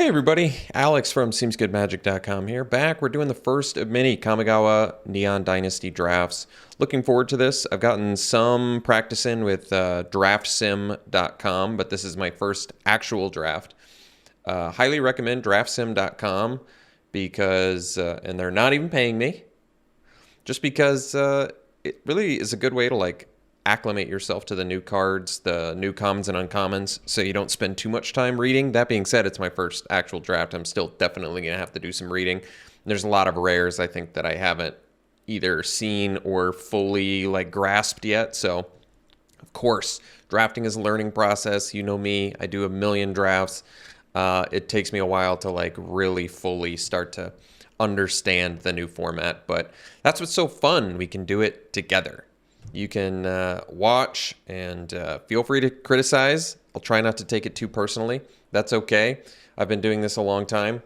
everybody, Alex from SeemsGoodMagic.com here. Back, we're doing the first of many Kamigawa Neon Dynasty drafts. Looking forward to this. I've gotten some practice in with DraftSim.com, but this is my first actual draft. Highly recommend DraftSim.com because, and they're not even paying me, just because it really is a good way to acclimate yourself to the new cards, the new commons and uncommons, so you don't spend too much time reading. That being said, it's my first actual draft. I'm still definitely going to have to do some reading. There's a lot of rares, I think, that I haven't either seen or fully grasped yet. So, of course, drafting is a learning process. You know me, I do a million drafts. It takes me a while to really fully start to understand the new format, but that's what's so fun. We can do it together. You can watch and feel free to criticize. I'll try not to take it too personally. That's okay. I've been doing this a long time.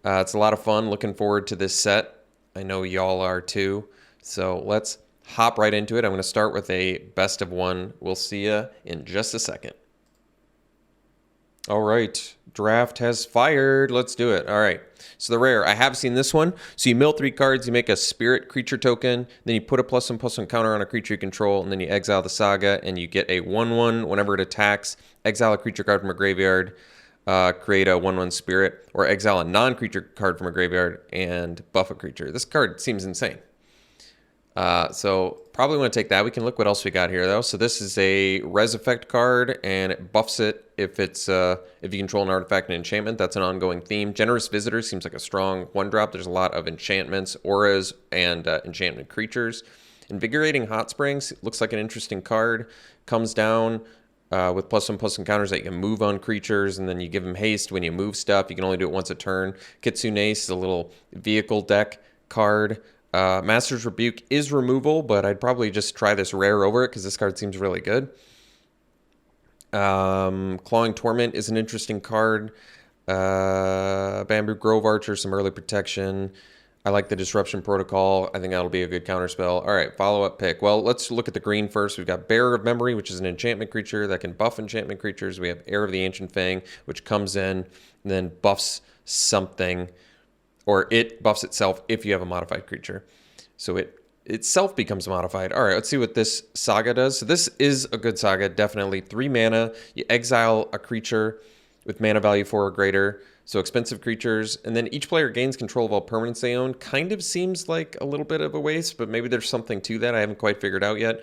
It's a lot of fun. Looking forward to this set. I know y'all are too. So let's hop right into it. I'm going to start with a best of one. We'll see you in just a second. All right, draft has fired. Let's do it. All right, so the rare, I have seen this one. So you mill 3 cards, you make a spirit creature token, then you put a +1/+1 counter on a creature you control, and then you exile the saga, and you get a 1/1 whenever it attacks. Exile a creature card from a graveyard, create a 1/1 spirit, or exile a non-creature card from a graveyard and buff a creature. This card seems insane. So probably want to take that. We can look what else we got here though. So this is a res effect card, and it buffs it if it's if you control an artifact and enchantment. That's an ongoing theme. Generous Visitor seems like a strong 1-drop. There's a lot of enchantments, auras, and enchantment creatures. Invigorating Hot Springs looks like an interesting card. Comes down with +1/+1 counters that you can move on creatures, and then you give them haste when you move stuff. You can only do it once a turn. Kitsune is a little vehicle deck card. Master's Rebuke is removal, but I'd probably just try this rare over it because this card seems really good. Clawing Torment is an interesting card. Bamboo Grove Archer, some early protection. I like the Disruption Protocol. I think that'll be a good counterspell. All right, follow-up pick. Well, let's look at the green first. We've got Bearer of Memory, which is an enchantment creature that can buff enchantment creatures. We have Heir of the Ancient Fang, which comes in and then buffs something, or it buffs itself if you have a modified creature. So it itself becomes modified. All right, let's see what this saga does. So this is a good saga, definitely. 3 mana. You exile a creature with mana value 4 or greater. So expensive creatures. And then each player gains control of all permanents they own. Kind of seems like a little bit of a waste, but maybe there's something to that I haven't quite figured out yet.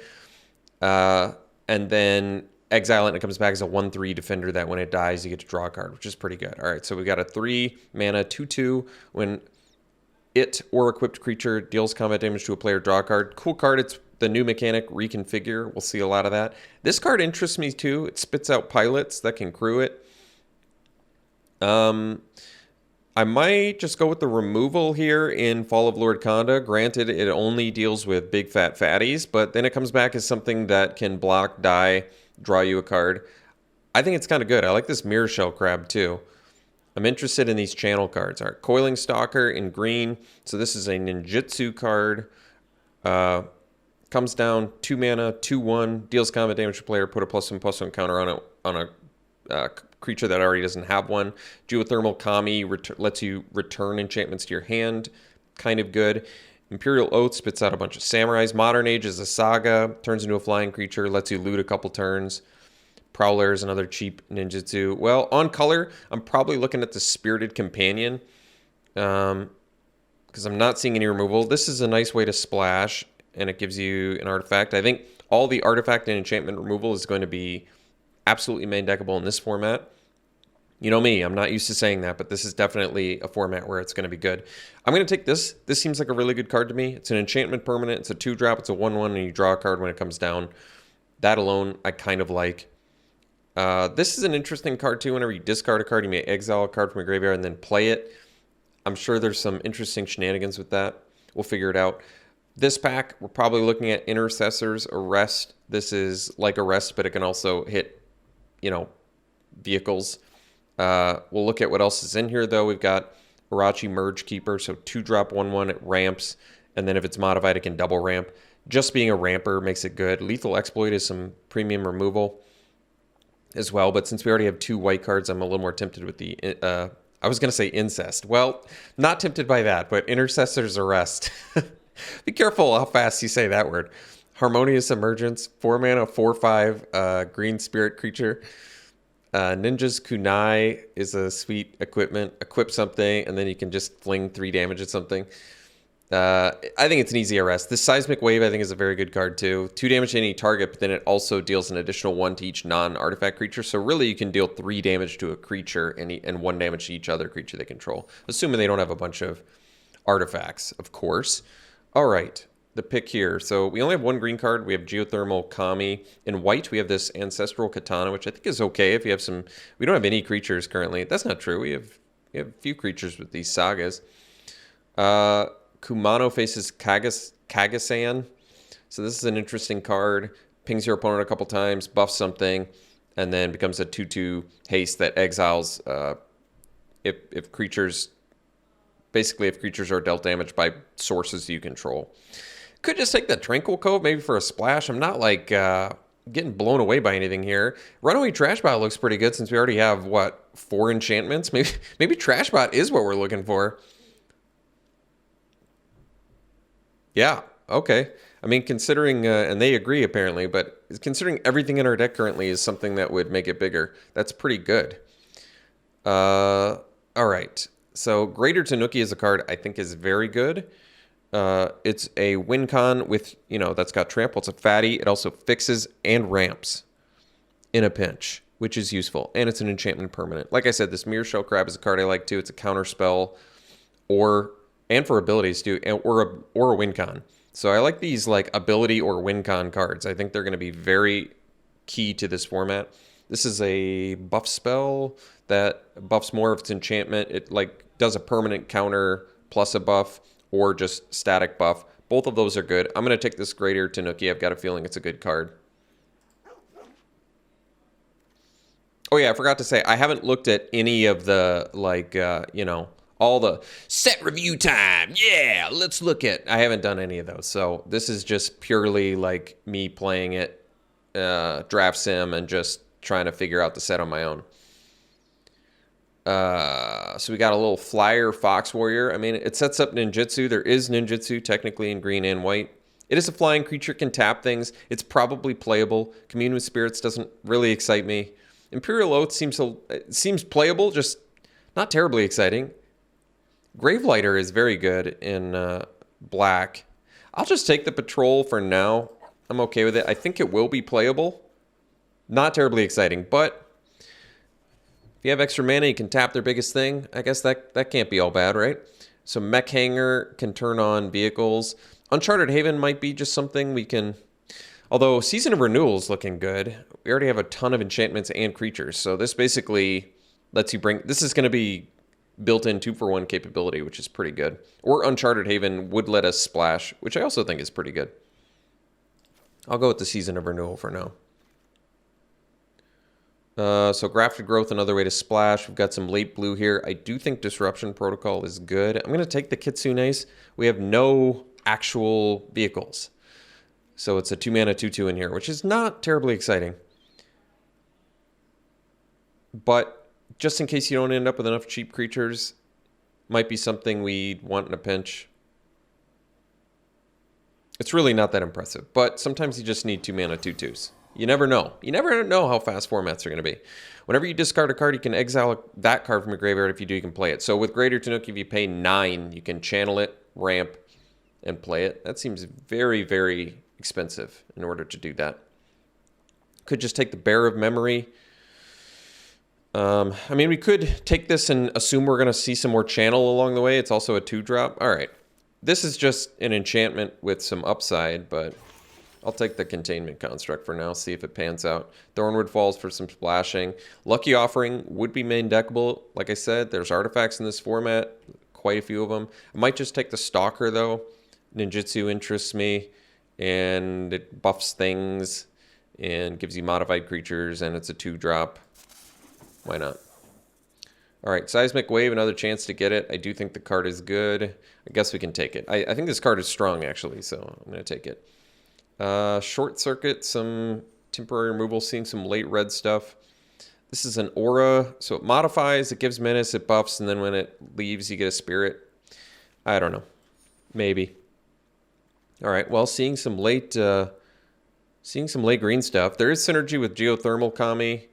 And then exile it, and it comes back as a 1/3 defender that when it dies, you get to draw a card, which is pretty good. All right, so we got a 3 mana 2/2. When it or equipped creature deals combat damage to a player, draw a card. Cool card. It's the new mechanic, Reconfigure. We'll see a lot of that. This card interests me too. It spits out pilots that can crew it. I might just go with the removal here in Fall of Lord Konda. Granted, it only deals with big fat fatties, but then it comes back as something that can block, die, draw you a card. I think it's kind of good. I like this Mirror Shell Crab too. I'm interested in these channel cards. All right, Coiling Stalker in green. So this is a ninjutsu card. Comes down 2 mana, 2/1, deals combat damage to player. Put a +1/+1 counter on a creature that already doesn't have one. Geothermal Kami lets you return enchantments to your hand. Kind of good. Imperial Oath spits out a bunch of samurais. Modern Age is a saga. Turns into a flying creature. Lets you loot a couple turns. Prowler is another cheap ninjutsu. Well, on color, I'm probably looking at the Spirited Companion because I'm not seeing any removal. This is a nice way to splash, and it gives you an artifact. I think all the artifact and enchantment removal is going to be absolutely main deckable in this format. You know me, I'm not used to saying that, but this is definitely a format where it's going to be good. I'm going to take this. This seems like a really good card to me. It's an enchantment permanent. It's a 2-drop. It's a 1/1, and you draw a card when it comes down. That alone, I kind of like. This is an interesting card too. Whenever you discard a card, you may exile a card from a graveyard and then play it. I'm sure there's some interesting shenanigans with that. We'll figure it out. This pack, we're probably looking at Intercessor's Arrest. This is like Arrest, but it can also hit, vehicles. We'll look at what else is in here, though. We've got Irachi Merge Keeper, so 2-drop 1/1, it ramps, and then if it's modified, it can double ramp. Just being a ramper makes it good. Lethal Exploit is some premium removal as well, but since we already have 2 white cards, I'm a little more tempted with the I was going to say incest. Well, not tempted by that, but Intercessor's Arrest. Be careful how fast you say that word. Harmonious Emergence, 4 mana, 4/5, green spirit creature. Ninja's Kunai is a sweet equipment. Equip something, and then you can just fling 3 damage at something. I think it's an easy arrest. This Seismic Wave, I think, is a very good card, too. 2 damage to any target, but then it also deals an additional 1 to each non-artifact creature. So really, you can deal 3 damage to a creature and 1 damage to each other creature they control. Assuming they don't have a bunch of artifacts, of course. All right, the pick here. So we only have 1 green card. We have Geothermal Kami. In white, we have this Ancestral Katana, which I think is okay if you have some... We don't have any creatures currently. That's not true. We have a few creatures with these sagas. Kumano faces Kagasan. So this is an interesting card. Pings your opponent a couple times, buffs something, and then becomes a 2/2 haste that exiles if creatures... Basically, if creatures are dealt damage by sources you control. Could just take the Tranquil Cove, maybe for a splash. I'm not, like, getting blown away by anything here. Runaway Trashbot looks pretty good since we already have, what, 4 enchantments? Maybe Trashbot is what we're looking for. Yeah, okay. I mean, considering, and they agree apparently, but considering everything in our deck currently is something that would make it bigger, that's pretty good. All right. So Greater Tanuki is a card I think is very good. It's a win con with, that's got trample. It's a fatty. It also fixes and ramps in a pinch, which is useful. And it's an enchantment permanent. Like I said, this Mirror Shell Crab is a card I like too. It's a counter spell and for abilities too, or a win con. So I like these like ability or win con cards. I think they're going to be very key to this format. This is a buff spell that buffs more of its enchantment. It like does a permanent counter plus a buff or just static buff. Both of those are good. I'm going to take this Greater Tanuki. I've got a feeling it's a good card. Oh yeah, I forgot to say, I haven't looked at any of the, like, all the set review time. Yeah, let's look at... I haven't done any of those. So this is just purely like me playing it, draft sim, and just trying to figure out the set on my own. So we got a little flyer Fox Warrior. I mean, it sets up ninjutsu. There is ninjutsu technically in green and white. It is a flying creature, can tap things. It's probably playable. Commune with Spirits doesn't really excite me. Imperial Oath seems playable, just not terribly exciting. Gravelighter is very good in black. I'll just take the Patrol for now. I'm okay with it. I think it will be playable. Not terribly exciting, but if you have extra mana, you can tap their biggest thing. I guess that can't be all bad, right? So Mech Hanger can turn on vehicles. Uncharted Haven might be just something we can... Although Season of Renewal is looking good. We already have a ton of enchantments and creatures. So this basically lets you bring... This is going to be built-in 2-for-1 capability, which is pretty good. Or Uncharted Haven would let us splash, which I also think is pretty good. I'll go with the Season of Renewal for now. So Grafted Growth, another way to splash. We've got some late blue here. I do think Disruption Protocol is good. I'm going to take the Kitsunes. We have no actual vehicles. So it's a 2-mana 2/2 in here, which is not terribly exciting. But just in case you don't end up with enough cheap creatures, might be something we'd want in a pinch. It's really not that impressive, but sometimes you just need 2-mana 2/2s. You never know. You never know how fast formats are going to be. Whenever you discard a card, you can exile that card from your graveyard. If you do, you can play it. So with Greater Tanuki, if you pay 9, you can channel it, ramp, and play it. That seems very, very expensive in order to do that. Could just take the Bear of Memory. I mean, we could take this and assume we're going to see some more channel along the way. It's also a 2-drop. All right. This is just an enchantment with some upside, but I'll take the Containment Construct for now, see if it pans out. Thornwood Falls for some splashing. Lucky Offering would be main deckable. Like I said, there's artifacts in this format, quite a few of them. I might just take the Stalker, though. Ninjutsu interests me, and it buffs things and gives you modified creatures, and it's a 2-drop. Why not? All right, Seismic Wave, another chance to get it. I do think the card is good. I guess we can take it. I think this card is strong, actually, so I'm going to take it. Short Circuit, some temporary removal, seeing some late red stuff. This is an aura, so it modifies, it gives menace, it buffs, and then when it leaves, you get a spirit. I don't know. Maybe. All right, well, seeing some late green stuff. There is synergy with geothermal Kami,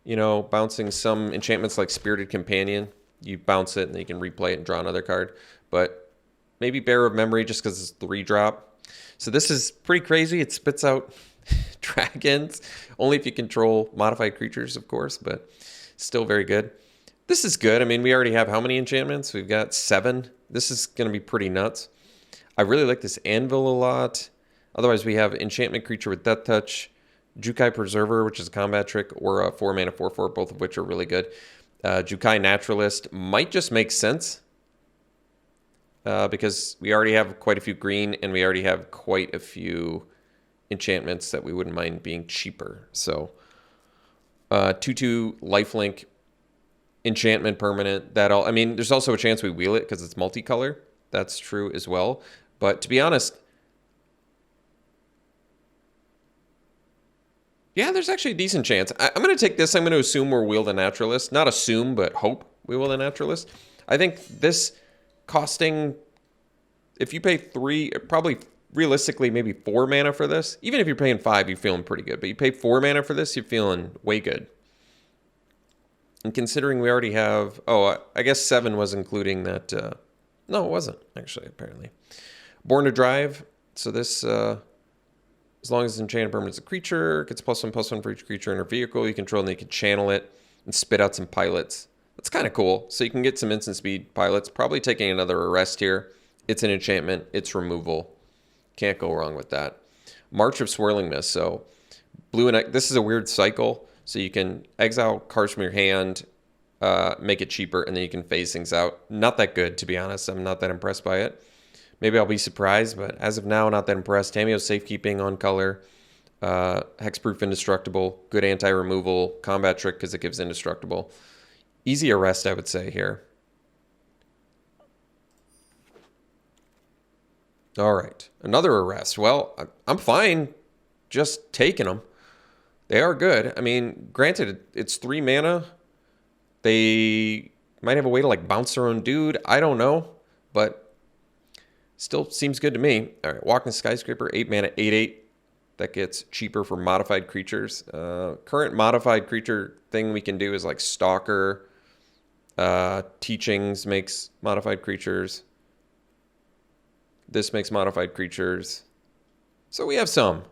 you know, bouncing some enchantments like Spirited Companion. You bounce it and then you can replay it and draw another card. But maybe Bearer of Memory just because it's 3-drop. So this is pretty crazy. It spits out dragons, only if you control modified creatures, of course, but still very good. This is good. I mean, we already have how many enchantments? We've got 7. This is going to be pretty nuts. I really like this Anvil a lot. Otherwise, we have Enchantment Creature with Death Touch, Jukai Preserver, which is a combat trick, or a 4-mana 4/4, both of which are really good. Jukai Naturalist might just make sense because we already have quite a few green, and we already have quite a few enchantments that we wouldn't mind being cheaper. So 2/2 lifelink enchantment permanent. I mean, there's also a chance we wheel it because it's multicolor. That's true as well. But to be honest, yeah, there's actually a decent chance. I'm going to take this. I'm going to assume we're Wheel the Naturalist. Not assume, but hope we will the Naturalist. I think this costing, if you pay 3, probably realistically maybe 4 mana for this. Even if you're paying 5, you're feeling pretty good. But you pay 4 mana for this, you're feeling way good. And considering we already have, I guess 7 was including that. No, it wasn't actually, apparently. Born to Drive. So this, as long as it's enchanted permanent as a creature, gets +1/+1 for each creature in her vehicle you control, and then you can channel it and spit out some pilots. That's kind of cool. So you can get some instant speed pilots. Probably taking another arrest here. It's an enchantment. It's removal. Can't go wrong with that. March of Swirling Mist. So blue and this is a weird cycle. So you can exile cards from your hand, make it cheaper, and then you can phase things out. Not that good, to be honest. I'm not that impressed by it. Maybe I'll be surprised, but as of now, not that impressed. Tamiyo's Safekeeping on color. Hexproof Indestructible. Good anti-removal. Combat trick because it gives Indestructible. Easy arrest, I would say, here. All right. Another arrest. Well, I'm fine just taking them. They are good. I mean, granted, it's 3 mana. They might have a way to like bounce their own dude. I don't know, but still seems good to me. All right, Walking Skyscraper, 8 mana, 8/8. That gets cheaper for modified creatures. Current modified creature thing we can do is like Stalker. Teachings makes modified creatures. This makes modified creatures. So we have some.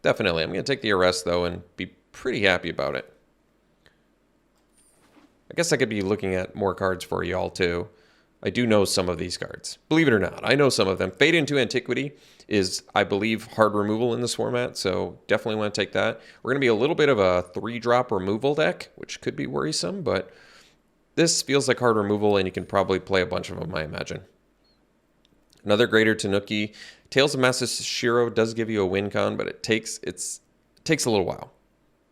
Definitely. I'm going to take the arrest, though, and be pretty happy about it. I guess I could be looking at more cards for y'all, too. I do know some of these cards. Believe it or not, I know some of them. Fade into Antiquity is, I believe, hard removal in this format, so definitely want to take that. We're going to be a little bit of a 3-drop removal deck, which could be worrisome, but this feels like hard removal, and you can probably play a bunch of them, I imagine. Another Greater Tanuki. Tales of Master Shiro does give you a win con, but it takes a little while.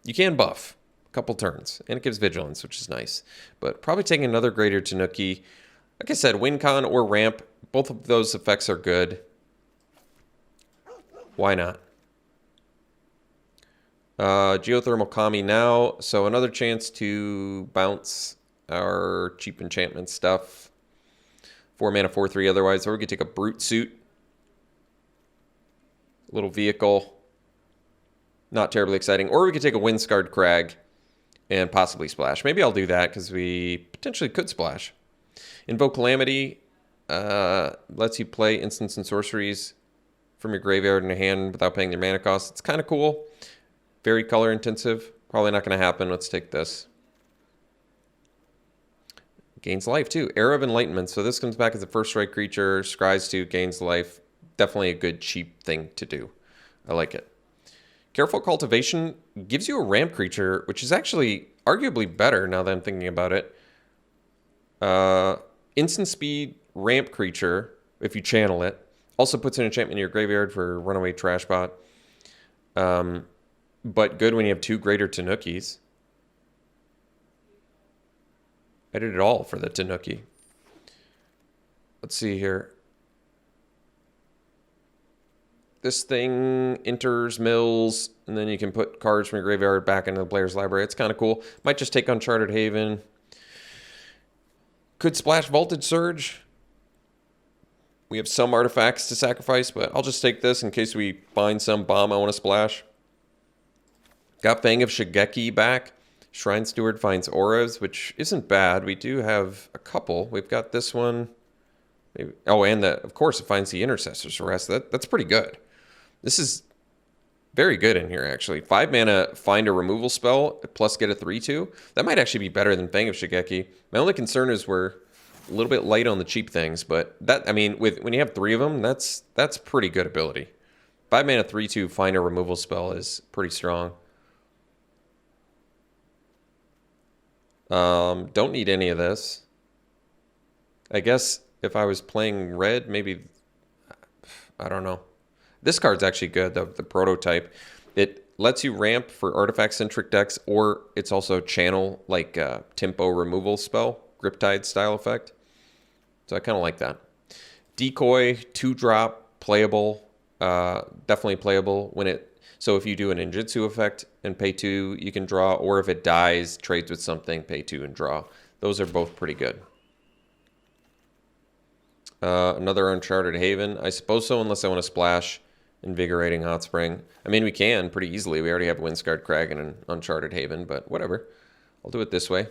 You can buff a couple turns, and it gives Vigilance, which is nice. But probably taking another Greater Tanuki. Like I said, win con or ramp, both of those effects are good. Why not? Geothermal Kami now, so another chance to bounce our cheap enchantment stuff. 4 mana, 4/3 otherwise, or we could take a Brute Suit. Little vehicle. Not terribly exciting. Or we could take a Windscarred Crag and possibly splash. Maybe I'll do that because we potentially could splash. Invoke Calamity lets you play instants and sorceries from your graveyard in your hand without paying their mana cost. It's kind of cool. Very color intensive. Probably not going to happen. Let's take this. Gains life too. Era of Enlightenment. So this comes back as a first strike creature. Scries 2, gains life. Definitely a good cheap thing to do. I like it. Careful Cultivation gives you a ramp creature, which is actually arguably better now that I'm thinking about it. Instant speed ramp creature, if you channel it. Also puts an enchantment in your graveyard for Runaway Trashbot. But good when you have 2 Greater Tanukis. I did it all for the Tanuki. Let's see here. This thing enters mills, and then you can put cards from your graveyard back into the player's library. It's kind of cool. Might just take Uncharted Haven. Could splash Voltage Surge. We have some artifacts to sacrifice, but I'll just take this in case we find some bomb I want to splash. Got Fang of Shigeki back. Shrine Steward finds auras, which isn't bad. We do have a couple. We've got this one. Maybe. Oh, and of course it finds the Intercessor's Arrest. That's pretty good. This is very good in here, actually. 5 mana, find a removal spell, plus get a 3/2. That might actually be better than Fang of Shigeki. My only concern is we're a little bit light on the cheap things, but that, I mean, when you have 3 of them, that's pretty good ability. 5 mana, 3/2, find a removal spell is pretty strong. Don't need any of this. I guess if I was playing red, maybe, I don't know. This card's actually good, the prototype. It lets you ramp for artifact-centric decks, or it's also channel, like tempo removal spell, Griptide style effect. So I kind of like that. Decoy, 2-drop, playable, definitely playable. So if you do an Ninjutsu effect and pay 2, you can draw, or if it dies, trades with something, pay 2 and draw. Those are both pretty good. Another Uncharted Haven. I suppose so, unless I want to splash Invigorating Hot Spring. I mean, we can pretty easily. We already have Windscarred Crag and an Uncharted Haven, but whatever. I'll do it this way.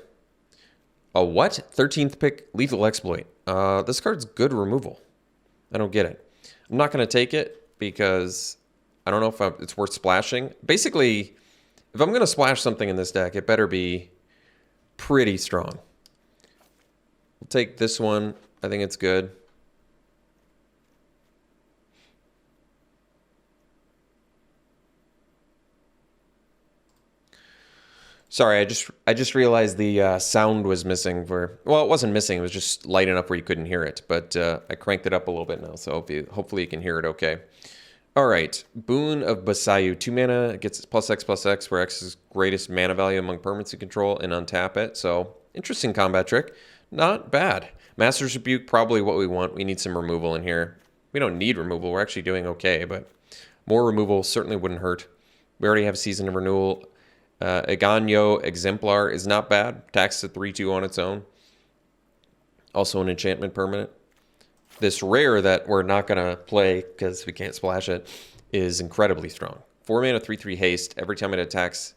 A what? 13th pick, Lethal Exploit. This card's good removal. I don't get it. I'm not going to take it because I don't know if it's worth splashing. Basically, if I'm going to splash something in this deck, it better be pretty strong. We'll take this one. I think it's good. Sorry, I just realized the sound was missing for, well, it wasn't missing, it was just light enough where you couldn't hear it, but I cranked it up a little bit now, so hopefully you can hear it okay. All right, Boon of Basayu, 2 mana, gets +X/+X, where X is greatest mana value among permanents you control, and untap it, so interesting combat trick, not bad. Master's Rebuke, probably what we want. We need some removal in here. We don't need removal, we're actually doing okay, but more removal certainly wouldn't hurt. We already have Season of Renewal. Eganyo Exemplar is not bad. Tax to 3/2 on its own. Also an enchantment permanent. This rare that we're not going to play because we can't splash it is incredibly strong. 4 mana, 3/3 haste. Every time it attacks,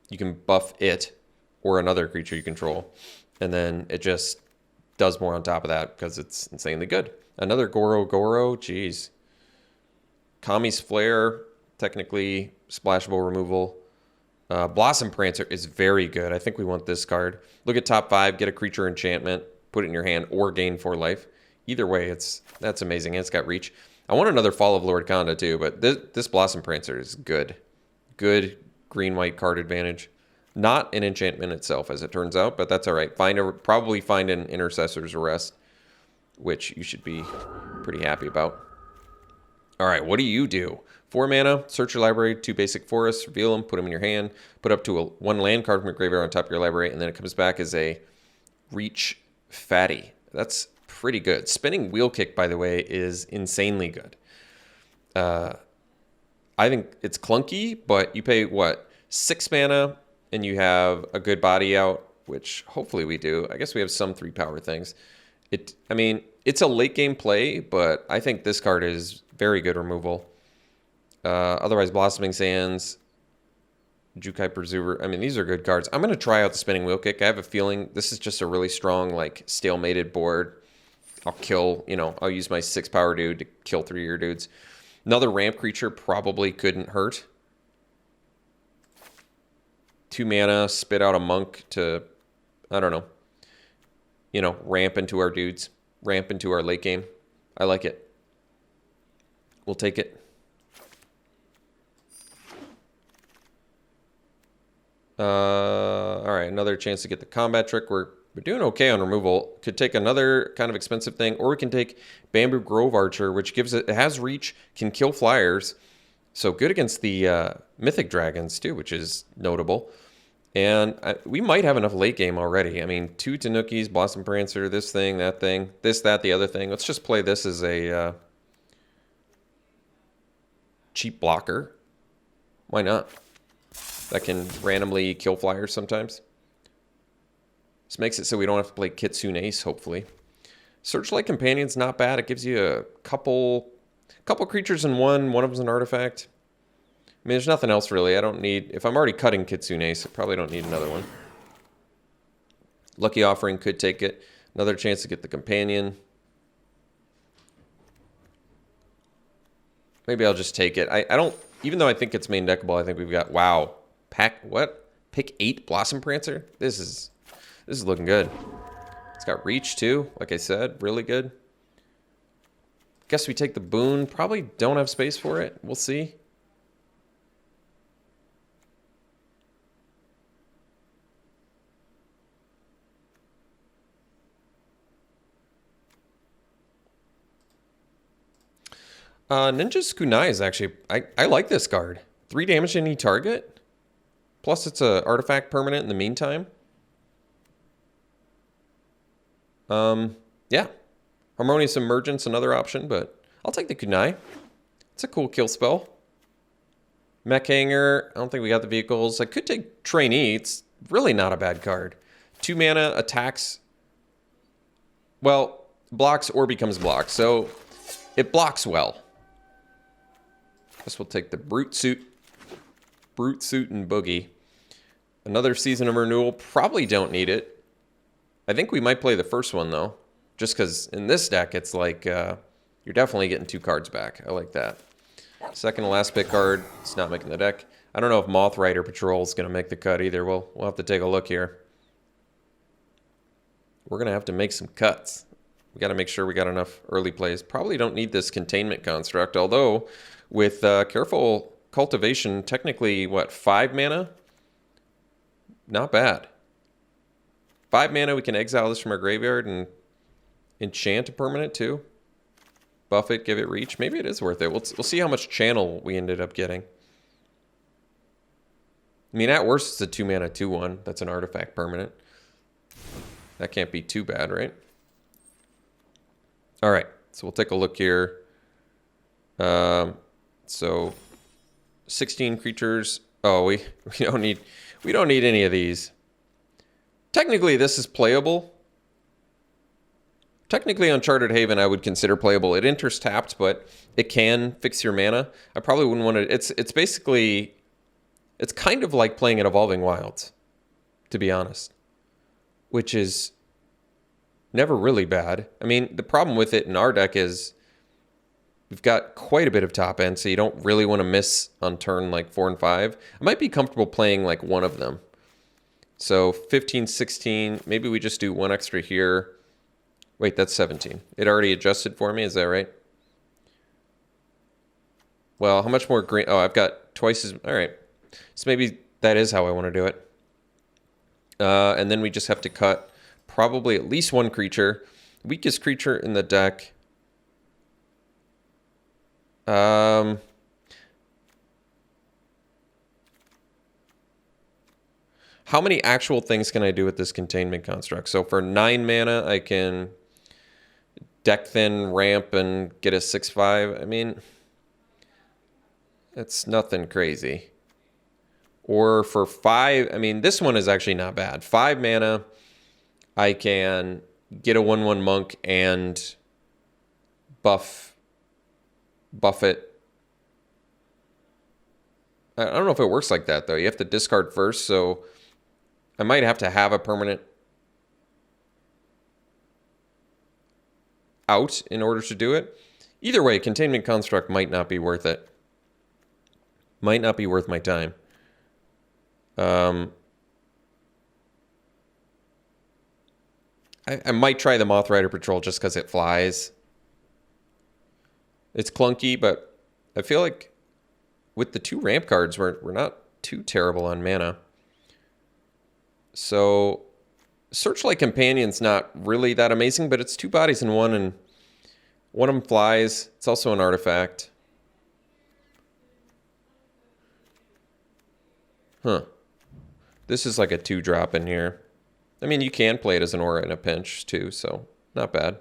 you can buff it or another creature you control. And then it just does more on top of that because it's insanely good. Another Goro, jeez. Kami's Flare, technically splashable removal. Blossom Prancer is very good. I think we want this card. Look at top 5, get a creature enchantment, put it in your hand, or gain 4 life. Either way, that's amazing. And it's got reach. I want another Fall of Lord Konda too, but this Blossom Prancer is good. Good green-white card advantage. Not an enchantment itself, as it turns out, but that's all right. Probably find an Intercessor's Arrest, which you should be pretty happy about. All right, what do you do? 4 mana, search your library, 2 basic forests, reveal them, put them in your hand, put up to 1 land card from your graveyard on top of your library, and then it comes back as a Reach Fatty. That's pretty good. Spinning Wheel Kick, by the way, is insanely good. I think it's clunky, but you pay, what, 6 mana, and you have a good body out, which hopefully we do. I guess we have some 3-power things. I mean, it's a late game play, but I think this card is very good removal. Otherwise, Blossoming Sands, Jukai Pursuer. I mean, these are good cards. I'm going to try out the Spinning Wheel Kick. I have a feeling this is just a really strong, like, stalemated board. I'll kill, I'll use my 6-power dude to kill 3 of your dudes. Another ramp creature probably couldn't hurt. 2 mana, spit out a monk to, I don't know, ramp into our dudes. Ramp into our late game. I like it. We'll take it. All right, another chance to get the combat trick. We're doing okay on removal. Could take another kind of expensive thing, or we can take Bamboo Grove Archer, which it has reach, can kill flyers. So good against the Mythic Dragons too, which is notable. And we might have enough late game already. I mean, 2 Tanukis, Blossom Prancer, this thing, that thing, this, that, the other thing. Let's just play this as a cheap blocker. Why not? That can randomly kill flyers sometimes. This makes it so we don't have to play Kitsune Ace, hopefully. Searchlight Companion's not bad. It gives you a couple creatures in one. One of them's an artifact. I mean, there's nothing else really. I don't need... If I'm already cutting Kitsune Ace, I probably don't need another one. Lucky Offering could take it. Another chance to get the Companion. Maybe I'll just take it. I don't... Even though I think it's main deckable, I think we've got... Wow. Pick 8 Blossom Prancer? This is looking good. It's got reach too, like I said, really good. Guess we take the boon. Probably don't have space for it. We'll see. Ninja's Kunai is actually... I like this card. 3 damage to any target. Plus it's a artifact permanent in the meantime. Yeah. Harmonious Emergence, another option, but I'll take the Kunai. It's a cool kill spell. Mech Hanger, I don't think we got the vehicles. I could take Trainee. It's really not a bad card. 2 mana, attacks. Well, blocks or becomes blocked, so it blocks well. Guess we'll take the Brute Suit and Boogie. Another Season of Renewal, probably don't need it. I think we might play the first one, though. Just because in this deck, it's like, you're definitely getting 2 cards back. I like that. Second to last pick card, it's not making the deck. I don't know if Moth Rider Patrol is going to make the cut either. We'll have to take a look here. We're going to have to make some cuts. We got to make sure we got enough early plays. Probably don't need this Containment Construct, although with careful cultivation, technically, what, 5 mana? Not bad. 5 mana, we can exile this from our graveyard and enchant a permanent too. Buff it, give it reach. Maybe it is worth it. We'll see how much channel we ended up getting. I mean, at worst, it's a 2 mana 2/1. That's an artifact permanent. That can't be too bad, right? All right, so we'll take a look here. So 16 creatures. Oh, we don't need any of these. Technically, this is playable. Technically, Uncharted Haven, I would consider playable. It enters tapped, but it can fix your mana. I probably wouldn't want to... It's basically... It's kind of like playing at Evolving Wilds, to be honest. Which is never really bad. I mean, the problem with it in our deck is we've got quite a bit of top end, so you don't really want to miss on turn like 4 and 5. I might be comfortable playing like one of them. So 15, 16, maybe we just do 1 extra here. Wait, that's 17. It already adjusted for me, is that right? Well, how much more green? Oh, I've got twice as... All right. So maybe that is how I want to do it. And then we just have to cut probably at least 1 creature. Weakest creature in the deck. How many actual things can I do with this Containment Construct? So for 9 mana, I can deck thin, ramp, and get a 6/5. I mean, it's nothing crazy. Or for 5, I mean, this one is actually not bad. 5 mana, I can get a 1/1 monk and buff it. I don't know if it works like that, though. You have to discard first, so I might have to have a permanent out in order to do it. Either way, Containment Construct might not be worth it. Might not be worth my time. I might try the Moth Rider Patrol just because it flies. It's clunky, but I feel like with the 2 ramp cards, we're not too terrible on mana. So Searchlight Companion's not really that amazing, but it's 2 bodies in 1, and one of them flies. It's also an artifact. Huh. This is like a 2-drop in here. I mean, you can play it as an aura in a pinch, too, so not bad.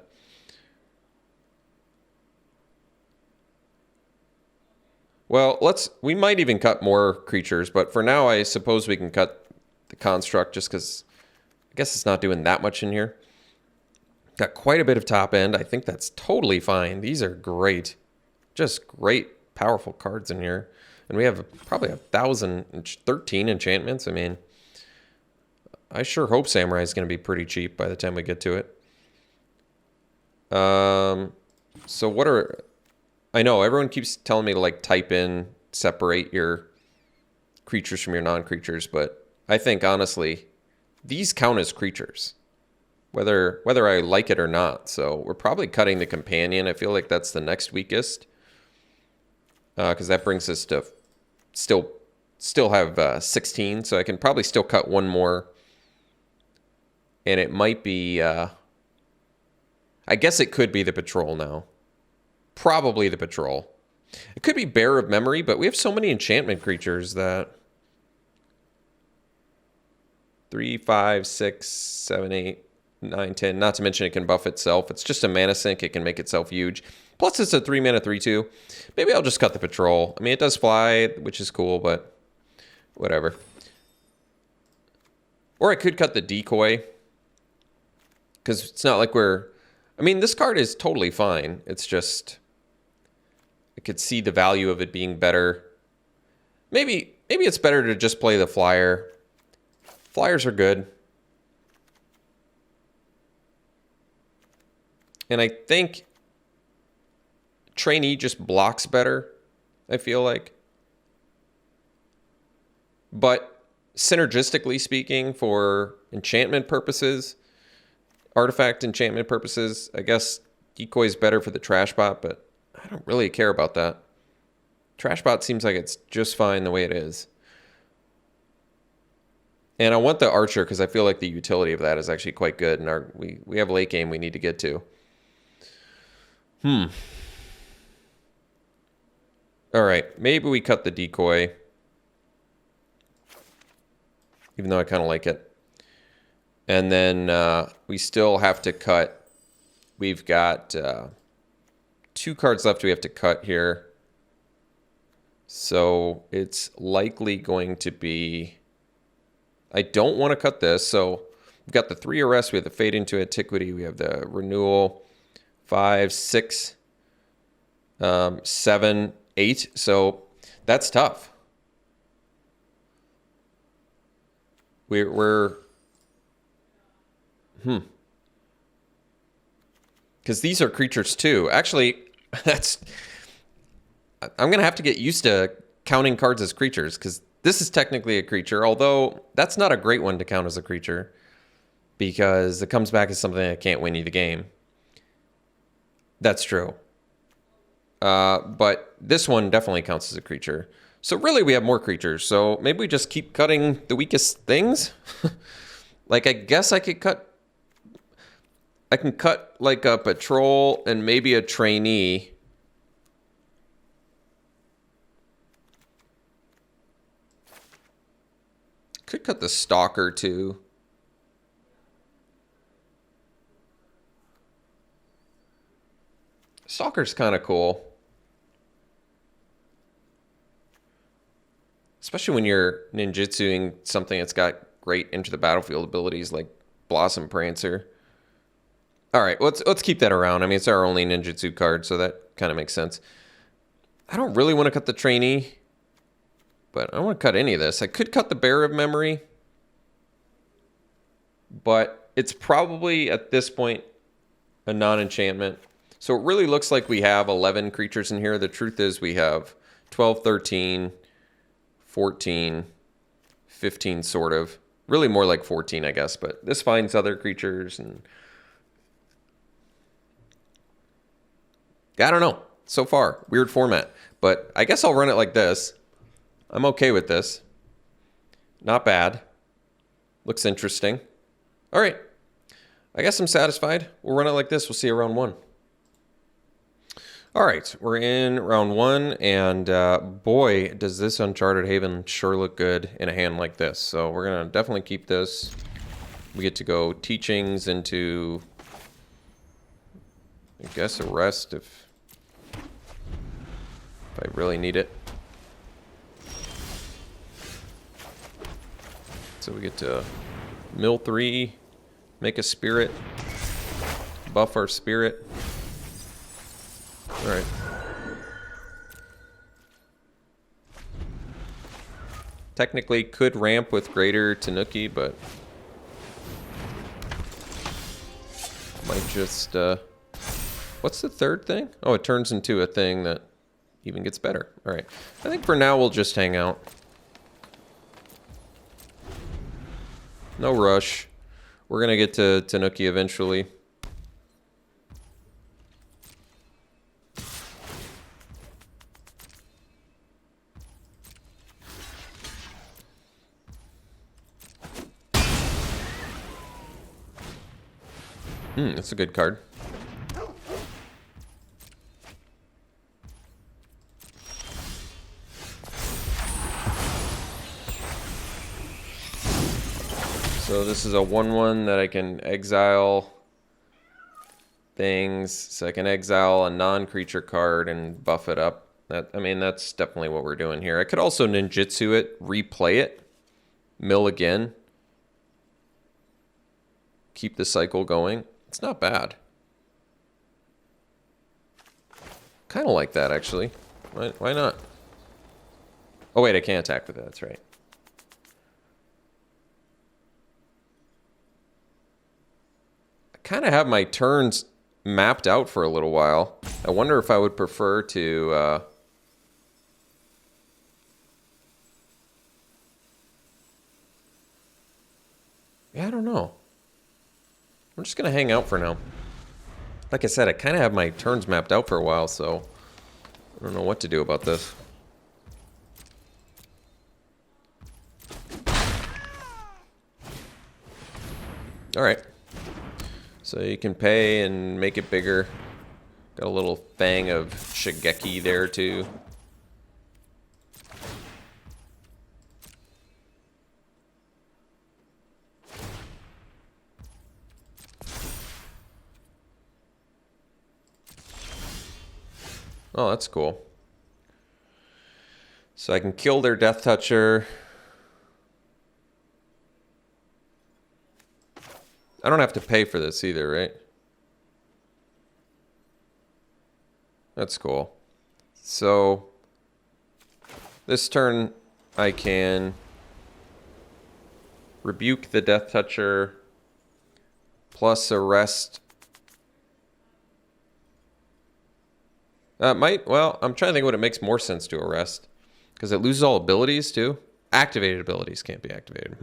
Well, we might even cut more creatures, but for now I suppose we can cut the construct just because I guess it's not doing that much in here. Got quite a bit of top end. I think that's totally fine. These are great. Just great, powerful cards in here. And we have probably 1,013 enchantments. I mean, I sure hope Samurai is going to be pretty cheap by the time we get to it. So what are... I know, everyone keeps telling me to, like, type in, separate your creatures from your non-creatures, but I think, honestly, these count as creatures. Whether I like it or not. So we're probably cutting the companion. I feel like that's the next weakest. Because that brings us to still have 16. So I can probably still cut one more. And it might be... I guess it could be the Patrol now. Probably the Patrol. It could be Bearer of Memory, but we have so many enchantment creatures that... 3, 5, 6, 7, 8... 9, 10, not to mention it can buff itself. It's just a mana sink. It can make itself huge. Plus it's a 3 mana 3/2. Maybe I'll just cut the Patrol. I mean, it does fly, which is cool, but whatever. Or I could cut the Decoy. Because it's not like we're... I mean, this card is totally fine. It's just... I could see the value of it being better. Maybe it's better to just play the Flyer. Flyers are good. And I think Trainee just blocks better, I feel like. But synergistically speaking, for enchantment purposes, artifact enchantment purposes, I guess Decoy is better for the Trash Bot, but I don't really care about that. Trash Bot seems like it's just fine the way it is. And I want the Archer because I feel like the utility of that is actually quite good. And we have late game we need to get to. All right, maybe we cut the Decoy. Even though I kind of like it. And then we still have to cut. We've got 2 cards left we have to cut here. So it's likely going to be... I don't want to cut this. So we've got the 3 Arrest. We have the Fade into Antiquity. We have the Renewal. 5, 6, 7, 8. So that's tough. We're because these are creatures too. Actually, I'm gonna have to get used to counting cards as creatures because this is technically a creature, although that's not a great one to count as a creature because it comes back as something that can't win you the game. That's true. But this one definitely counts as a creature. So really we have more creatures. So maybe we just keep cutting the weakest things. Like I guess I could cut... I can cut like a Patrol and maybe a Trainee. Could cut the Stalker too. Stalker's kind of cool. Especially when you're ninjutsuing something that's got great into the battlefield abilities like Blossom Prancer. All right, let's keep that around. I mean, it's our only ninjutsu card, so that kind of makes sense. I don't really want to cut the Trainee, but I don't want to cut any of this. I could cut the Bearer of Memory, but it's probably at this point a non-enchantment. So it really looks like we have 11 creatures in here. The truth is we have 12, 13, 14, 15 sort of. Really more like 14, I guess. But this finds other creatures. And I don't know. So far, weird format. But I guess I'll run it like this. I'm okay with this. Not bad. Looks interesting. All right. I guess I'm satisfied. We'll run it like this. We'll see you round 1. All right, we're in round 1, and boy, does this Uncharted Haven sure look good in a hand like this. So we're going to definitely keep this. We get to go Teachings into, I guess, Arrest if I really need it. So we get to mill 3, make a spirit, buff our spirit. All right. Technically could ramp with greater Tanuki, but might just what's the third thing? Oh, it turns into a thing that even gets better. All right. I think for now we'll just hang out. No rush. We're gonna get to Tanuki eventually. That's a good card. So this is a 1/1 that I can exile things. So I can exile a non-creature card and buff it up. I mean, that's definitely what we're doing here. I could also ninjutsu it, replay it, mill again, keep the cycle going. It's not bad. Kind of like that, actually. Why not? Oh, wait, I can't attack with it. That's right. I kind of have my turns mapped out for a little while. I wonder if I would prefer to... Yeah, I don't know. I'm just going to hang out for now. Like I said, I kind of have my turns mapped out for a while, so I don't know what to do about this. All right. So you can pay and make it bigger. Got a little fang of Shigeki there, too. Oh, that's cool. So I can kill their Death Toucher. I don't have to pay for this either, right? That's cool. So this turn I can rebuke the Death Toucher plus arrest. Well, I'm trying to think what it makes more sense to arrest. Because it loses all abilities, too. Activated abilities can't be activated.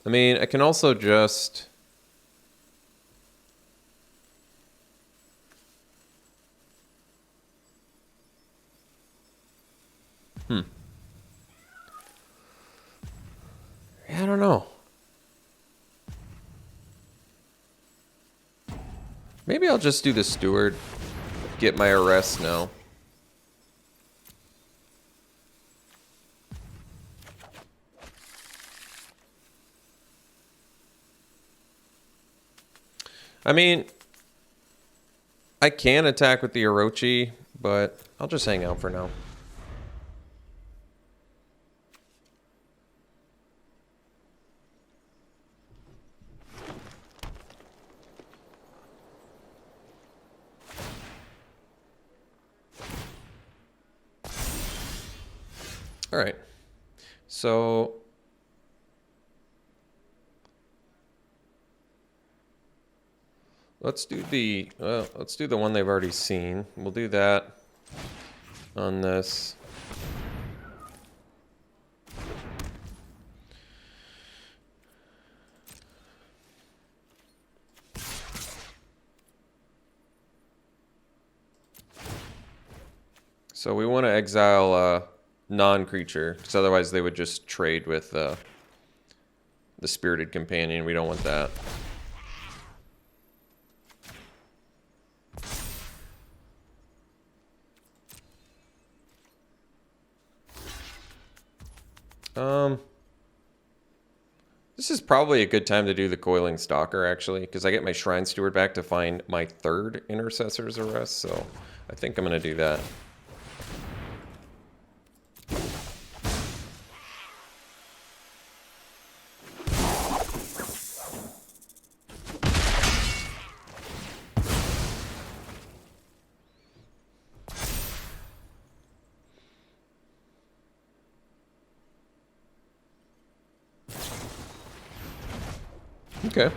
I mean, I can also just... I don't know. Maybe I'll just do the Steward. Get my arrest now. I mean, I can attack with the Orochi, but I'll just hang out for now. All right, so let's do the one they've already seen. We'll do that on this. So we want to exile non-creature, because otherwise they would just trade with the Spirited Companion. We don't want that. This is probably a good time to do the Coiling Stalker, actually, because I get my Shrine Steward back to find my third Intercessor's Arrest, so I think I'm going to do that. Okay.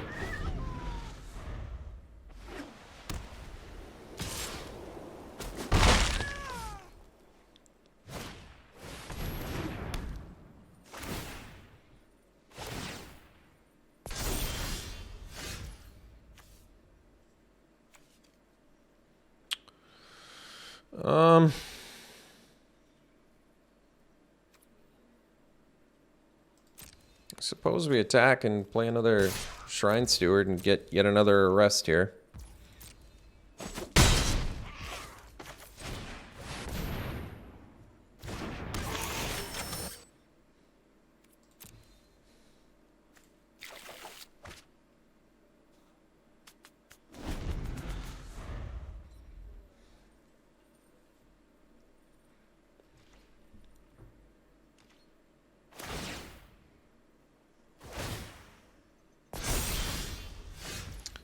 Suppose we attack and play another Shrine Steward and get yet another arrest here.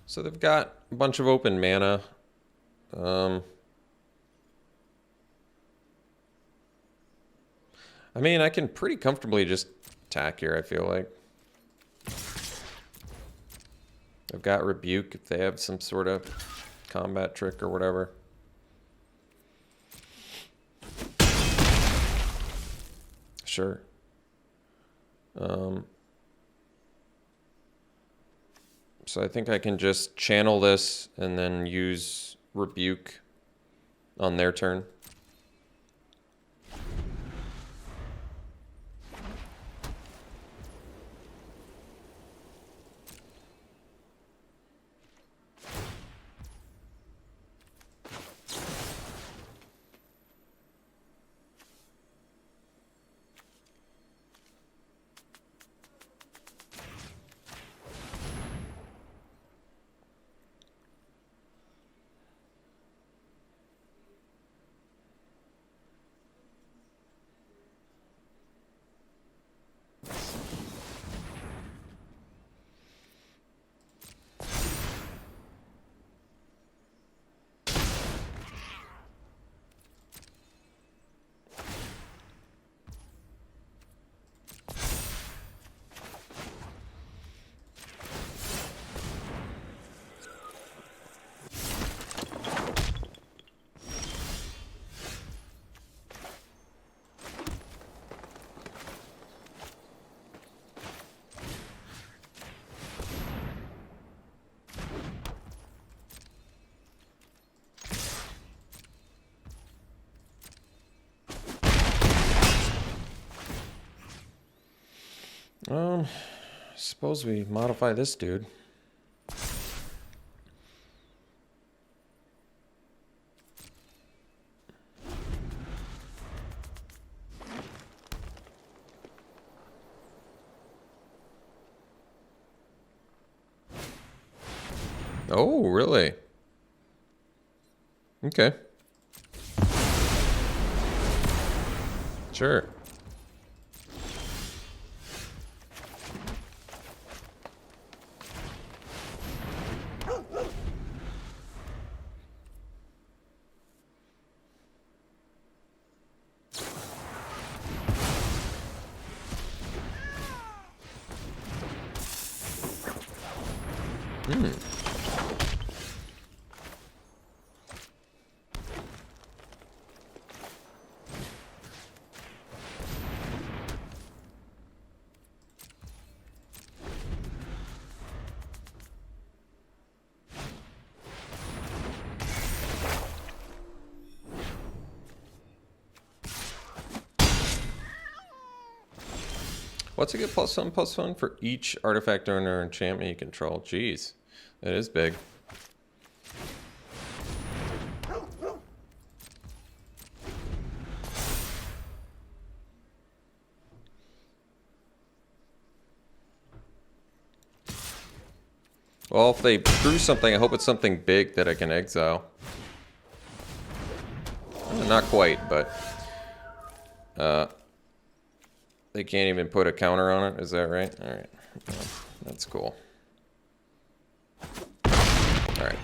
So they've got a bunch of open mana. I mean, I can pretty comfortably just attack here, I feel like. I've got Rebuke if they have some sort of combat trick or whatever. Sure. So I think I can just channel this and then use Rebuke on their turn. Suppose we modify this dude. Oh, really? Okay. Sure. What's it get +1/+1 for each artifact owner or enchantment you control? Jeez, that is big. Well, if they drew something, I hope it's something big that I can exile. Not quite, but... they can't even put a counter on it, is that right? Alright. Well, that's cool. Alright.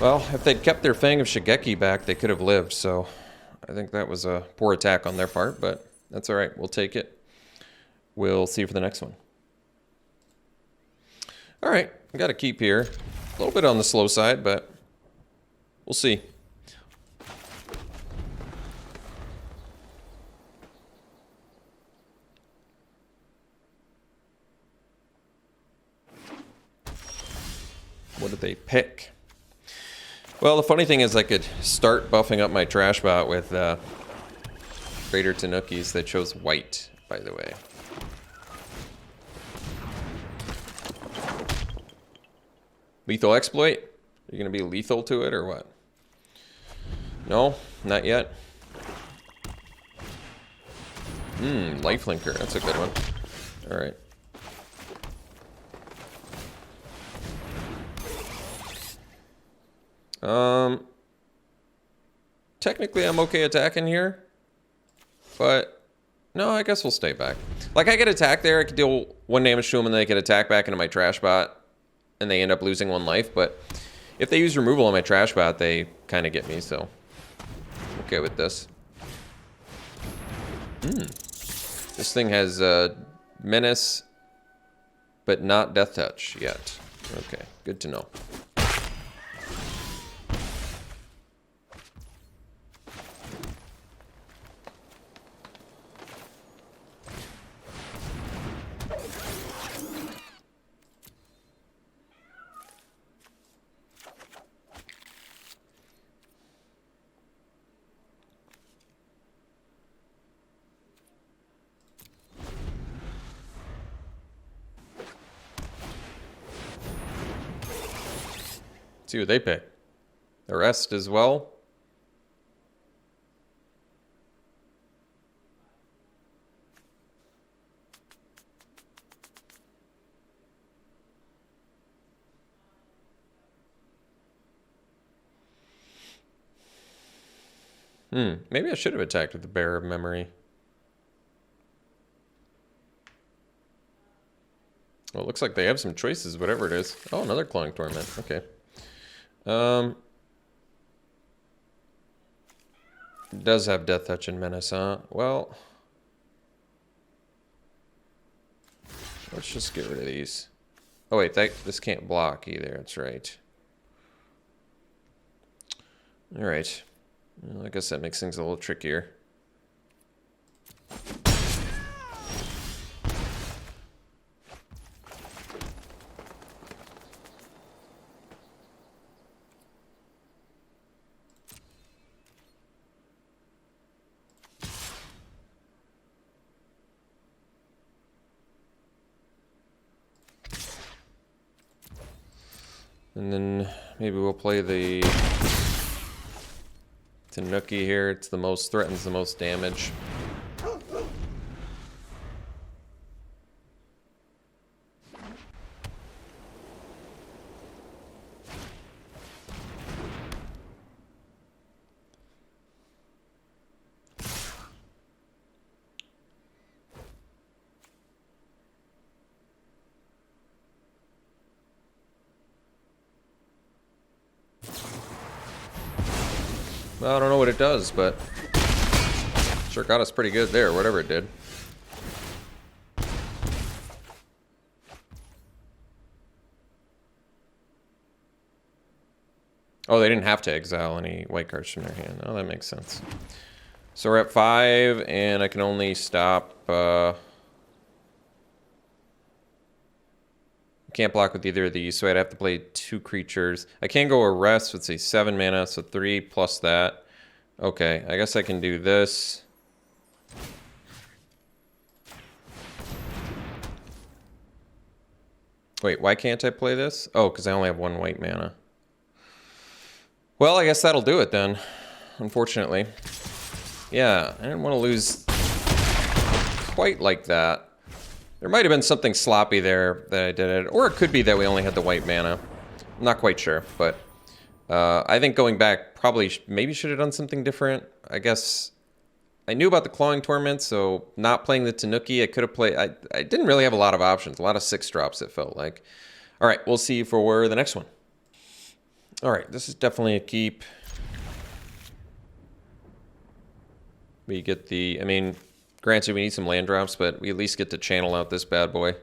Well, if they'd kept their Fang of Shigeki back, they could have lived, so... I think that was a poor attack on their part, but that's alright. We'll take it. We'll see you for the next one. Alright, we got to keep here. A little bit on the slow side, but we'll see. What did they pick? Well, the funny thing is I could start buffing up my trash bot with Greater Tanukis. They chose white, by the way. Lethal Exploit? Are you going to be lethal to it or what? No, not yet. Lifelinker. That's a good one. Alright. Technically I'm okay attacking here, but no, I guess we'll stay back. Like, I could attack there, I could deal 1 damage to them, and then they could attack back into my trash bot, and they end up losing 1 life, but if they use removal on my trash bot, they kind of get me, so okay with this. This thing has Menace, but not Death Touch yet. Okay, good to know. See what they pick. The rest as well. Maybe I should have attacked with the Bearer of Memory. Well, it looks like they have some choices, whatever it is. Oh, another Clawing Torment. Okay. It does have Death Touch and Menace, huh? Well, let's just get rid of these. Oh wait, this can't block either. That's right. All right. Well, I guess that makes things a little trickier. And then maybe we'll play the Tanuki here. It's the most, threatens the most damage. Well, I don't know what it does, but sure got us pretty good there, whatever it did. Oh, they didn't have to exile any white cards from their hand. Oh, that makes sense. So we're at 5, and I can only stop... can't block with either of these, so I'd have to play 2 creatures. I can go Arrest with, say, 7 mana, so 3 plus that. Okay, I guess I can do this. Wait, why can't I play this? Oh, because I only have 1 white mana. Well, I guess that'll do it then, unfortunately. Yeah, I didn't want to lose quite like that. There might have been something sloppy there that I did it, or it could be that we only had the white mana. I'm not quite sure, but I think going back probably maybe should have done something different. I guess I knew about the Clawing Torment, so not playing the Tanuki, I could have played... I didn't really have a lot of options, a lot of 6-drops it felt like. All right, we'll see for the next one. All right, this is definitely a keep. We get the... I mean, granted we need some land drops, but we at least get to channel out this bad boy.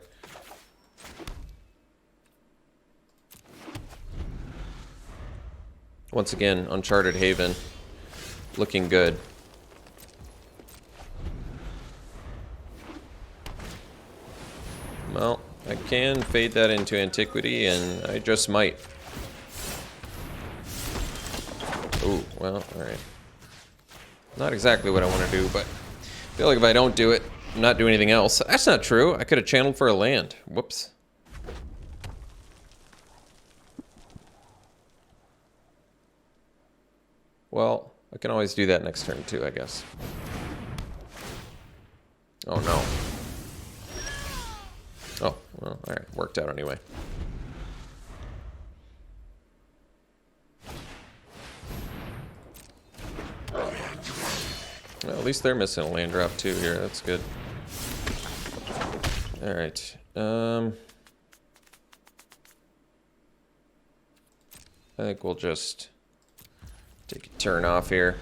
Once again, Uncharted Haven. Looking good. Well, I can fade that into Antiquity, and I just might. Ooh, well, alright. Not exactly what I want to do, but I feel like if I don't do it, I'm not doing anything else. That's not true. I could have channeled for a land. Whoops. Well, I can always do that next turn too, I guess. Oh no. Oh, well, alright. Worked out anyway. Well, at least they're missing a land drop too here. That's good. Alright. I think we'll just take a turn off here.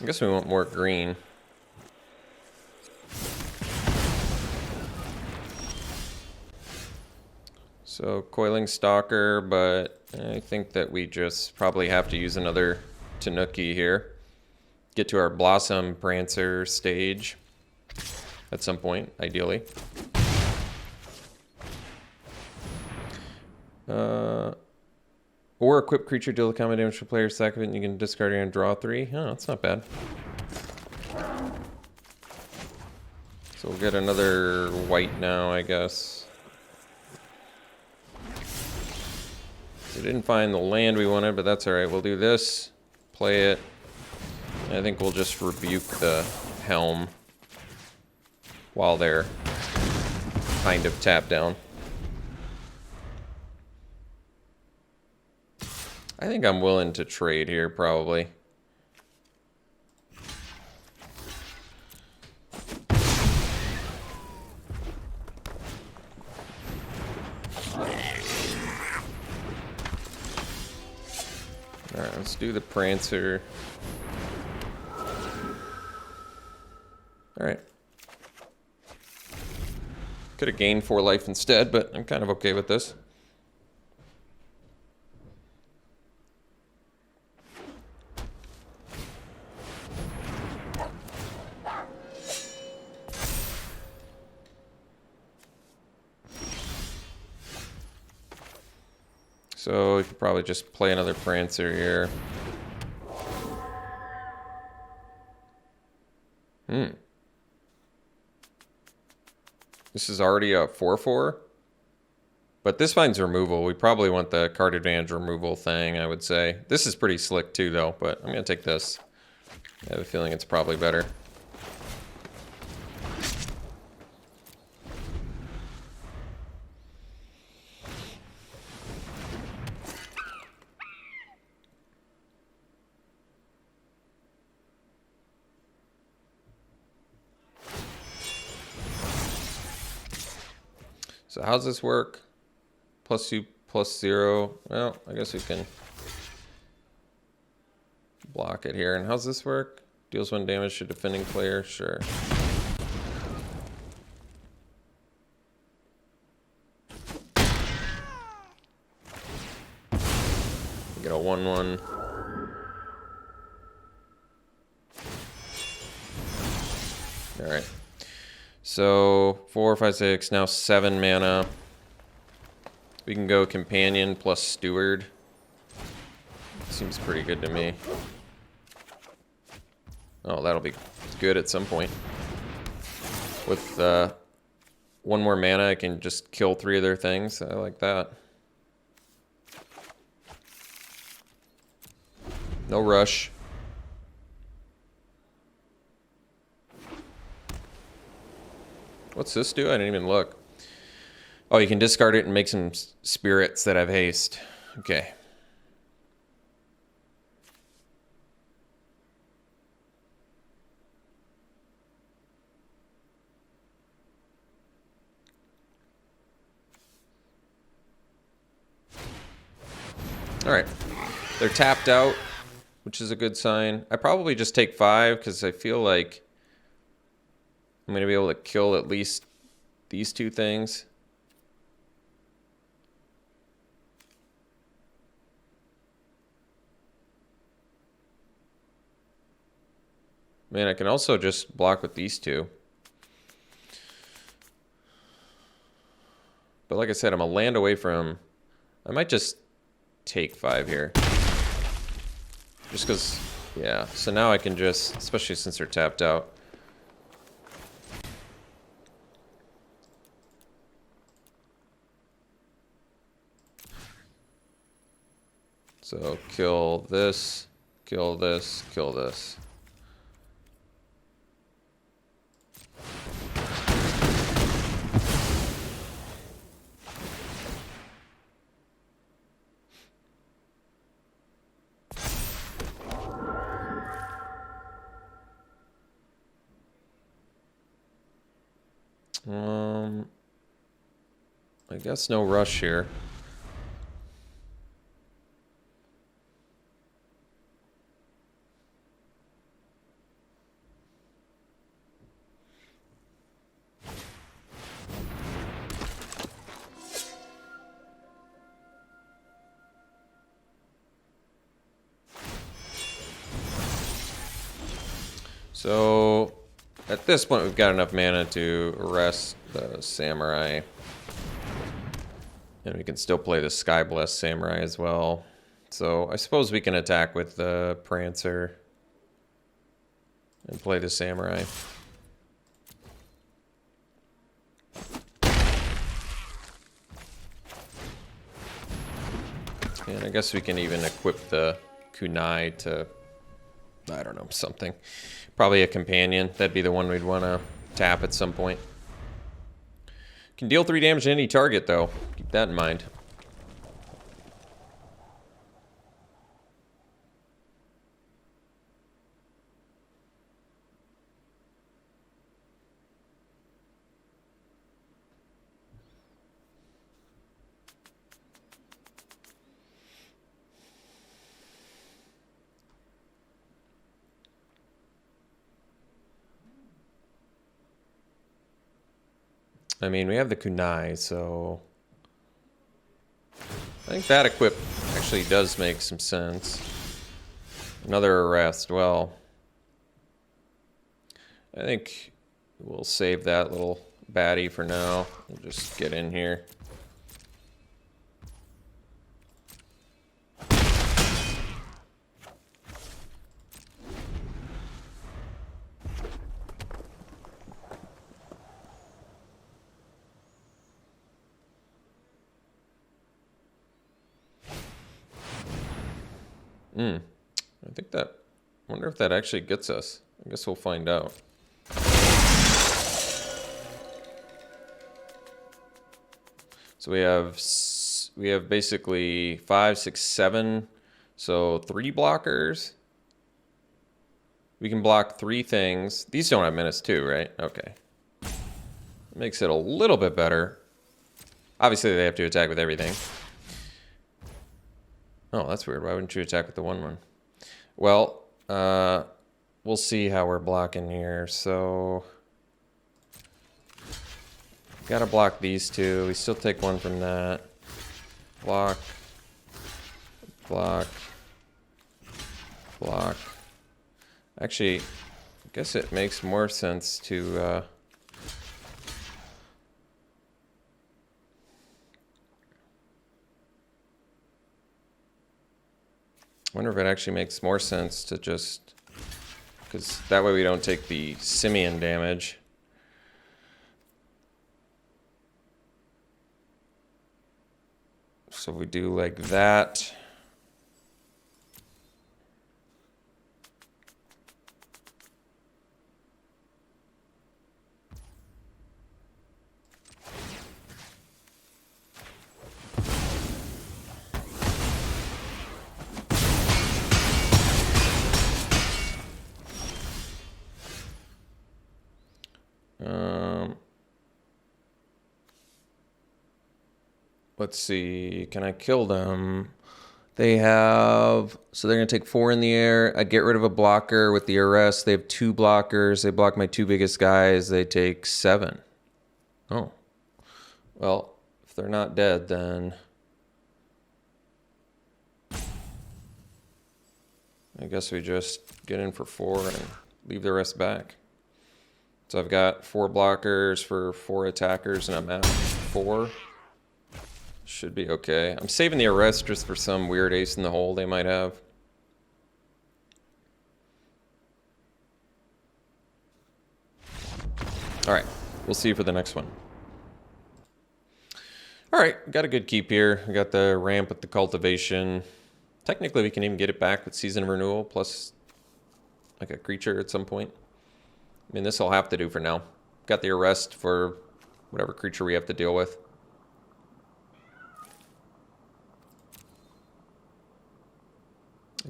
I guess we want more green. So, Coiling Stalker, but I think that we just probably have to use another Tanuki here. Get to our Blossom Prancer stage at some point, ideally. Or equip creature, deal common damage to player, sack of it, and you can discard it and draw 3. Oh, that's not bad. So we'll get another white now, I guess. We didn't find the land we wanted, but that's alright. We'll do this, play it. I think we'll just rebuke the Helm while they're kind of tapped down. I think I'm willing to trade here, probably. Alright, let's do the Prancer. Alright. Could have gained 4 life instead, but I'm kind of okay with this. So we could probably just play another Prancer here. This is already a 4/4. But this finds removal. We probably want the card advantage removal thing, I would say. This is pretty slick too, though, but I'm going to take this. I have a feeling it's probably better. So how's this work? +2, +0. Well, I guess we can block it here. And how's this work? Deals 1 damage to defending player. Sure. We get a 1/1. All right. So 4, 5, 6, now 7 mana. We can go Companion plus Steward. Seems pretty good to me. Oh, that'll be good at some point. With one more mana, I can just kill 3 of their things. I like that. No rush. What's this do? I didn't even look. Oh, you can discard it and make some spirits that have haste. Okay. All right. They're tapped out, which is a good sign. I probably just take 5 because I feel like I'm going to be able to kill at least these 2 things. Man, I can also just block with these 2. But like I said, I'm a land away from... I might just take 5 here. Just because, yeah. So now I can just, especially since they're tapped out. So kill this, kill this, kill this. I guess no rush here. So at this point, we've got enough mana to arrest the Samurai. And we can still play the Sky Blessed Samurai as well. So I suppose we can attack with the Prancer and play the Samurai. And I guess we can even equip the Kunai to, I don't know, something. Probably a companion. That'd be the one we'd want to tap at some point. Can deal 3 damage to any target, though. Keep that in mind. I mean, we have the Kunai, so I think that equip actually does make some sense. Another arrest. Well, I think we'll save that little baddie for now. We'll just get in here. I think that, I wonder if that actually gets us. I guess we'll find out. So we have basically 5, 6, 7, so 3 blockers. We can block 3 things. These don't have -2, right? Okay. Makes it a little bit better. Obviously they have to attack with everything. Oh, that's weird. Why wouldn't you attack with the 1/1? Well, we'll see how we're blocking here. So, gotta block these 2. We still take 1 from that. Block. Block. Block. Actually, I guess it makes more sense to... I wonder if it actually makes more sense to just... Because that way we don't take the Simian damage. So we do like that. Let's see, can I kill them? They have, so they're going to take 4 in the air. I get rid of a blocker with the arrest. They have 2 blockers. They block my 2 biggest guys. They take 7. Oh. Well, if they're not dead, then I guess we just get in for 4 and leave the rest back. So I've got 4 blockers for 4 attackers, and I'm at 4. Should be okay. I'm saving the arrest just for some weird ace in the hole they might have. All right, we'll see you for the next one. All right, got a good keep here. We got the ramp with the cultivation. Technically, we can even get it back with Season of Renewal plus like a creature at some point. I mean, this will have to do for now. Got the arrest for whatever creature we have to deal with.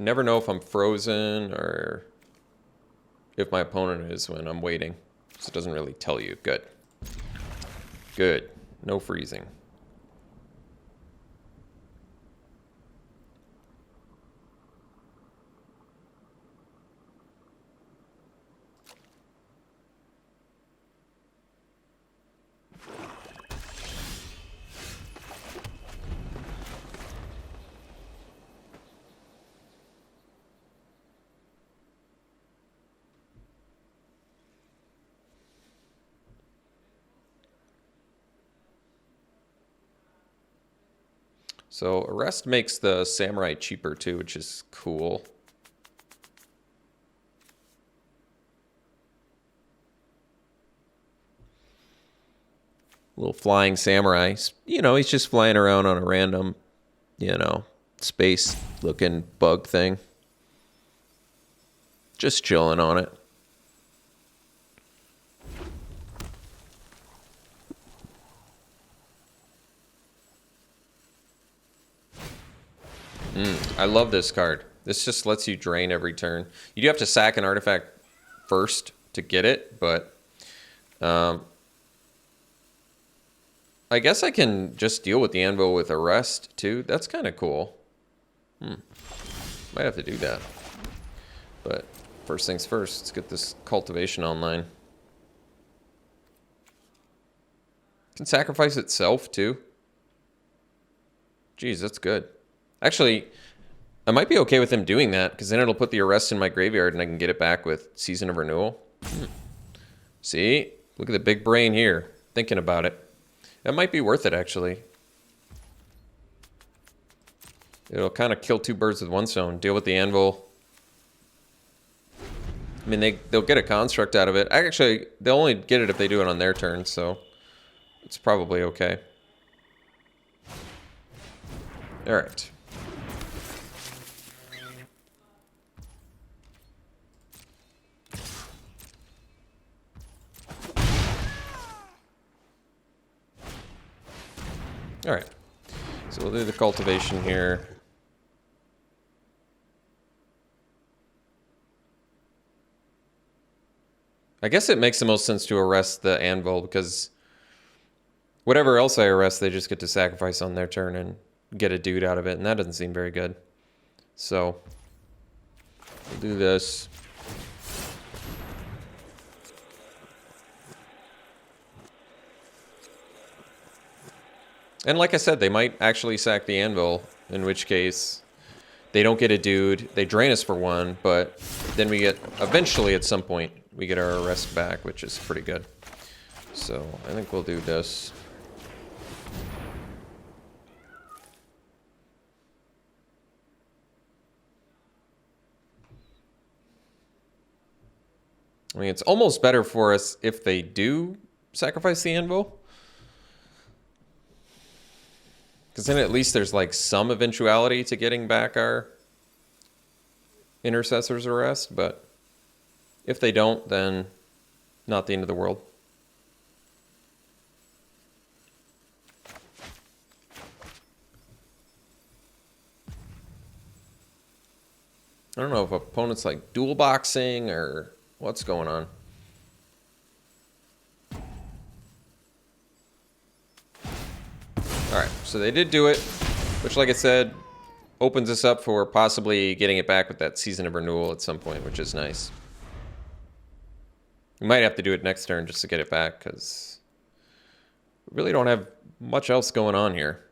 Never know if I'm frozen or if my opponent is when I'm waiting. So it doesn't really tell you. Good. Good. No freezing. So arrest makes the samurai cheaper too, which is cool. Little flying samurai. You know, he's just flying around on a random, you know, space looking bug thing. Just chilling on it. I love this card. This just lets you drain every turn. You do have to sack an artifact first to get it, but I guess I can just deal with the anvil with arrest too. That's kind of cool. Might have to do that. But first things first, let's get this cultivation online. Can sacrifice itself too. Jeez, that's good. Actually, I might be okay with him doing that, because then it'll put the arrest in my graveyard and I can get it back with Season of Renewal. See? Look at the big brain here, thinking about it. That might be worth it, actually. It'll kind of kill 2 birds with 1 stone. Deal with the anvil. I mean, they'll get a construct out of it. Actually, they'll only get it if they do it on their turn, so it's probably okay. All right. All right, so we'll do the cultivation here. I guess it makes the most sense to arrest the anvil, because whatever else I arrest, they just get to sacrifice on their turn and get a dude out of it, and that doesn't seem very good. So we'll do this. And like I said, they might actually sack the anvil, in which case they don't get a dude. They drain us for 1, but then we get, eventually at some point, we get our arrest back, which is pretty good. So I think we'll do this. I mean, it's almost better for us if they do sacrifice the anvil, Because then at least there's like some eventuality to getting back our Intercessor's Arrest, but if they don't, then not the end of the world. I don't know if opponents like dual boxing or what's going on. Alright, so they did do it, which, like I said, opens us up for possibly getting it back with that Season of Renewal at some point, which is nice. We might have to do it next turn just to get it back, because we really don't have much else going on here.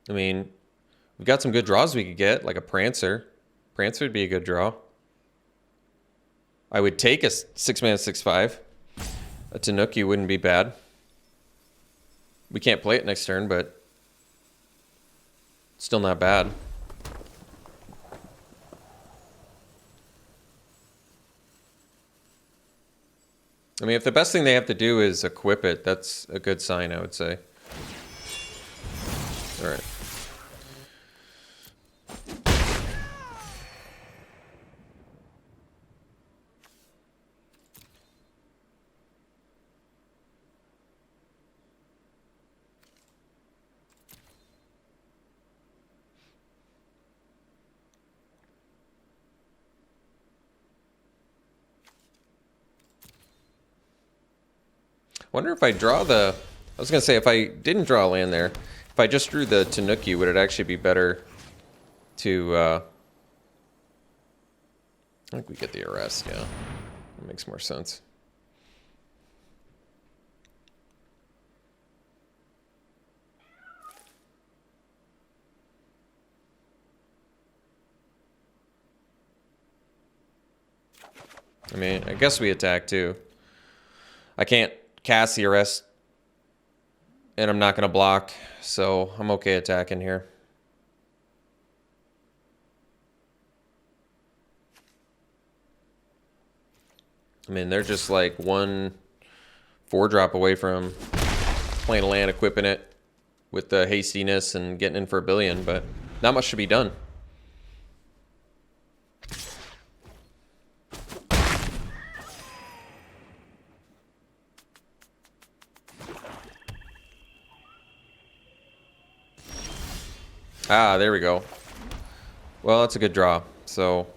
I mean, we've got some good draws we could get, like a Prancer. Prancer would be a good draw. I would take a 6-mana 6/5. A Tanuki wouldn't be bad. We can't play it next turn, but still not bad. I mean, if the best thing they have to do is equip it, that's a good sign, I would say. All right. Wonder if I draw the... I was going to say, if I didn't draw a land there, if I just drew the Tanuki, would it actually be better to... I think we get the Arrest, yeah. That makes more sense. I mean, I guess we attack too. I can't cast the Arrest, and I'm not going to block, so I'm okay attacking here. I mean, they're just like 1 4-drop away from playing a land, equipping it with the hastiness and getting in for a billion, but not much should be done. Ah, there we go. Well, that's a good draw. So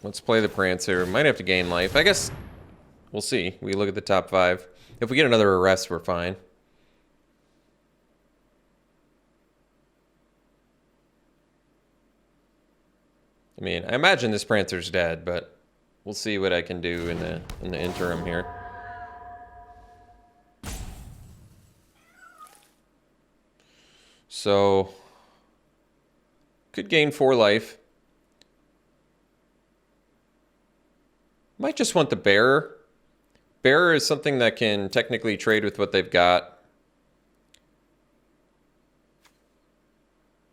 let's play the Prancer. Might have to gain life. I guess we'll see. We look at the top 5. If we get another Arrest, we're fine. I mean, I imagine this Prancer's dead, but we'll see what I can do in the interim here. So could gain 4 life. Might just want the Bearer. Bearer is something that can technically trade with what they've got.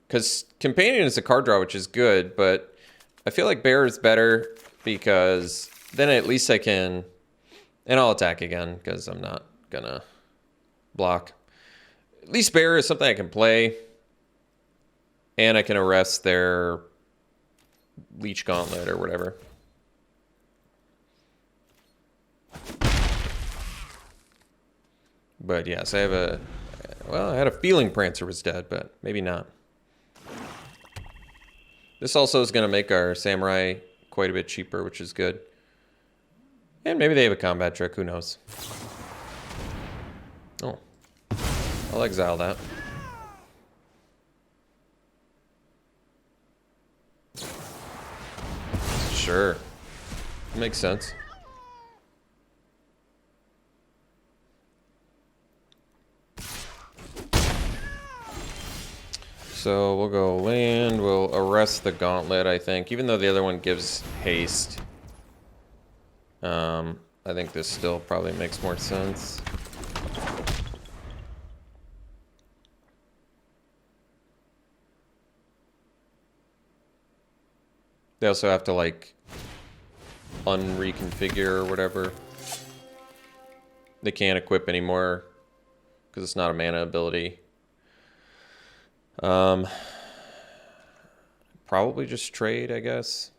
Because Companion is a card draw, which is good, but I feel like Bearer is better because then at least I can... And I'll attack again because I'm not gonna block. At least Bearer is something I can play. And I can Arrest their Leech Gauntlet or whatever. But yes, I have a... Well, I had a feeling Prancer was dead, but maybe not. This also is going to make our Samurai quite a bit cheaper, which is good. And maybe they have a combat trick, who knows. Oh. I'll exile that. Sure. Makes sense. So we'll go land, we'll Arrest the Gauntlet, I think. Even though the other one gives haste. I think this still probably makes more sense. They also have to, like, unreconfigure or whatever. They can't equip anymore because it's not a mana ability. Probably just trade, I guess.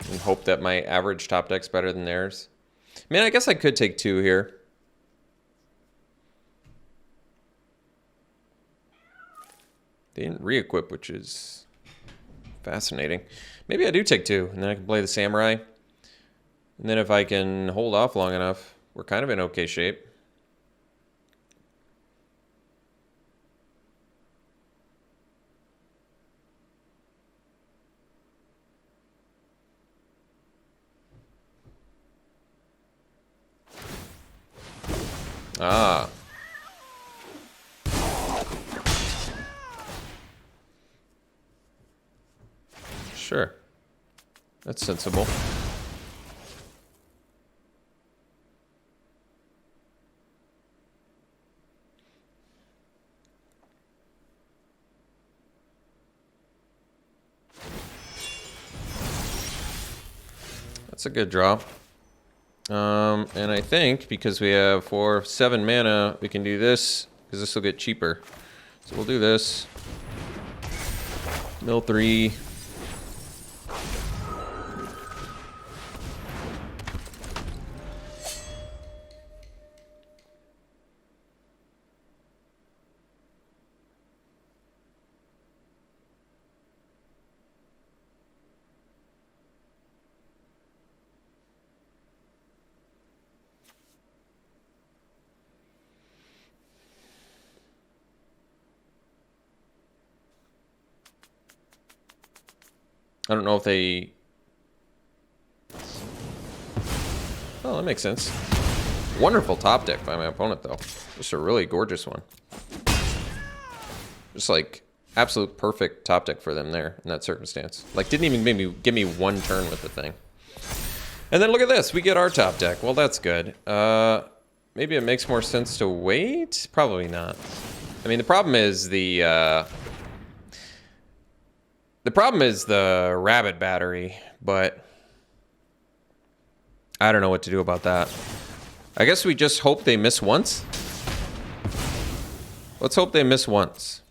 And hope that my average top deck's better than theirs. I mean, I guess I could take 2 here. They didn't re-equip, which is fascinating. Maybe I do take 2, and then I can play the Samurai. And then if I can hold off long enough, we're kind of in okay shape. Ah. Sure. That's sensible. That's a good draw. And I think because we have 7 mana, we can do this because this will get cheaper. So we'll do this. Mill 3. I don't know if they... Oh, that makes sense. Wonderful top deck by my opponent, though. Just a really gorgeous one. Just like absolute perfect top deck for them there in that circumstance. Like, didn't even maybe give me 1 turn with the thing. And then look at this. We get our top deck. Well, that's good. Maybe it makes more sense to wait? Probably not. I mean, the problem is the rabbit battery, but I don't know what to do about that. I guess we just hope they miss once. Let's hope they miss once.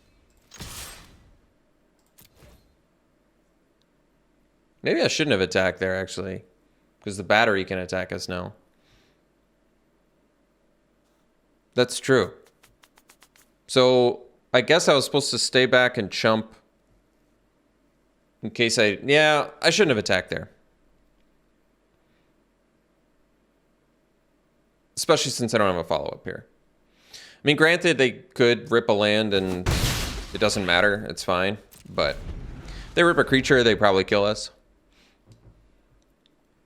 Maybe I shouldn't have attacked there, actually, because the battery can attack us now. That's true. So I guess I was supposed to stay back and chump in case yeah, I shouldn't have attacked there. Especially since I don't have a follow-up here. I mean, granted, they could rip a land and it doesn't matter. It's fine. But if they rip a creature, they probably kill us.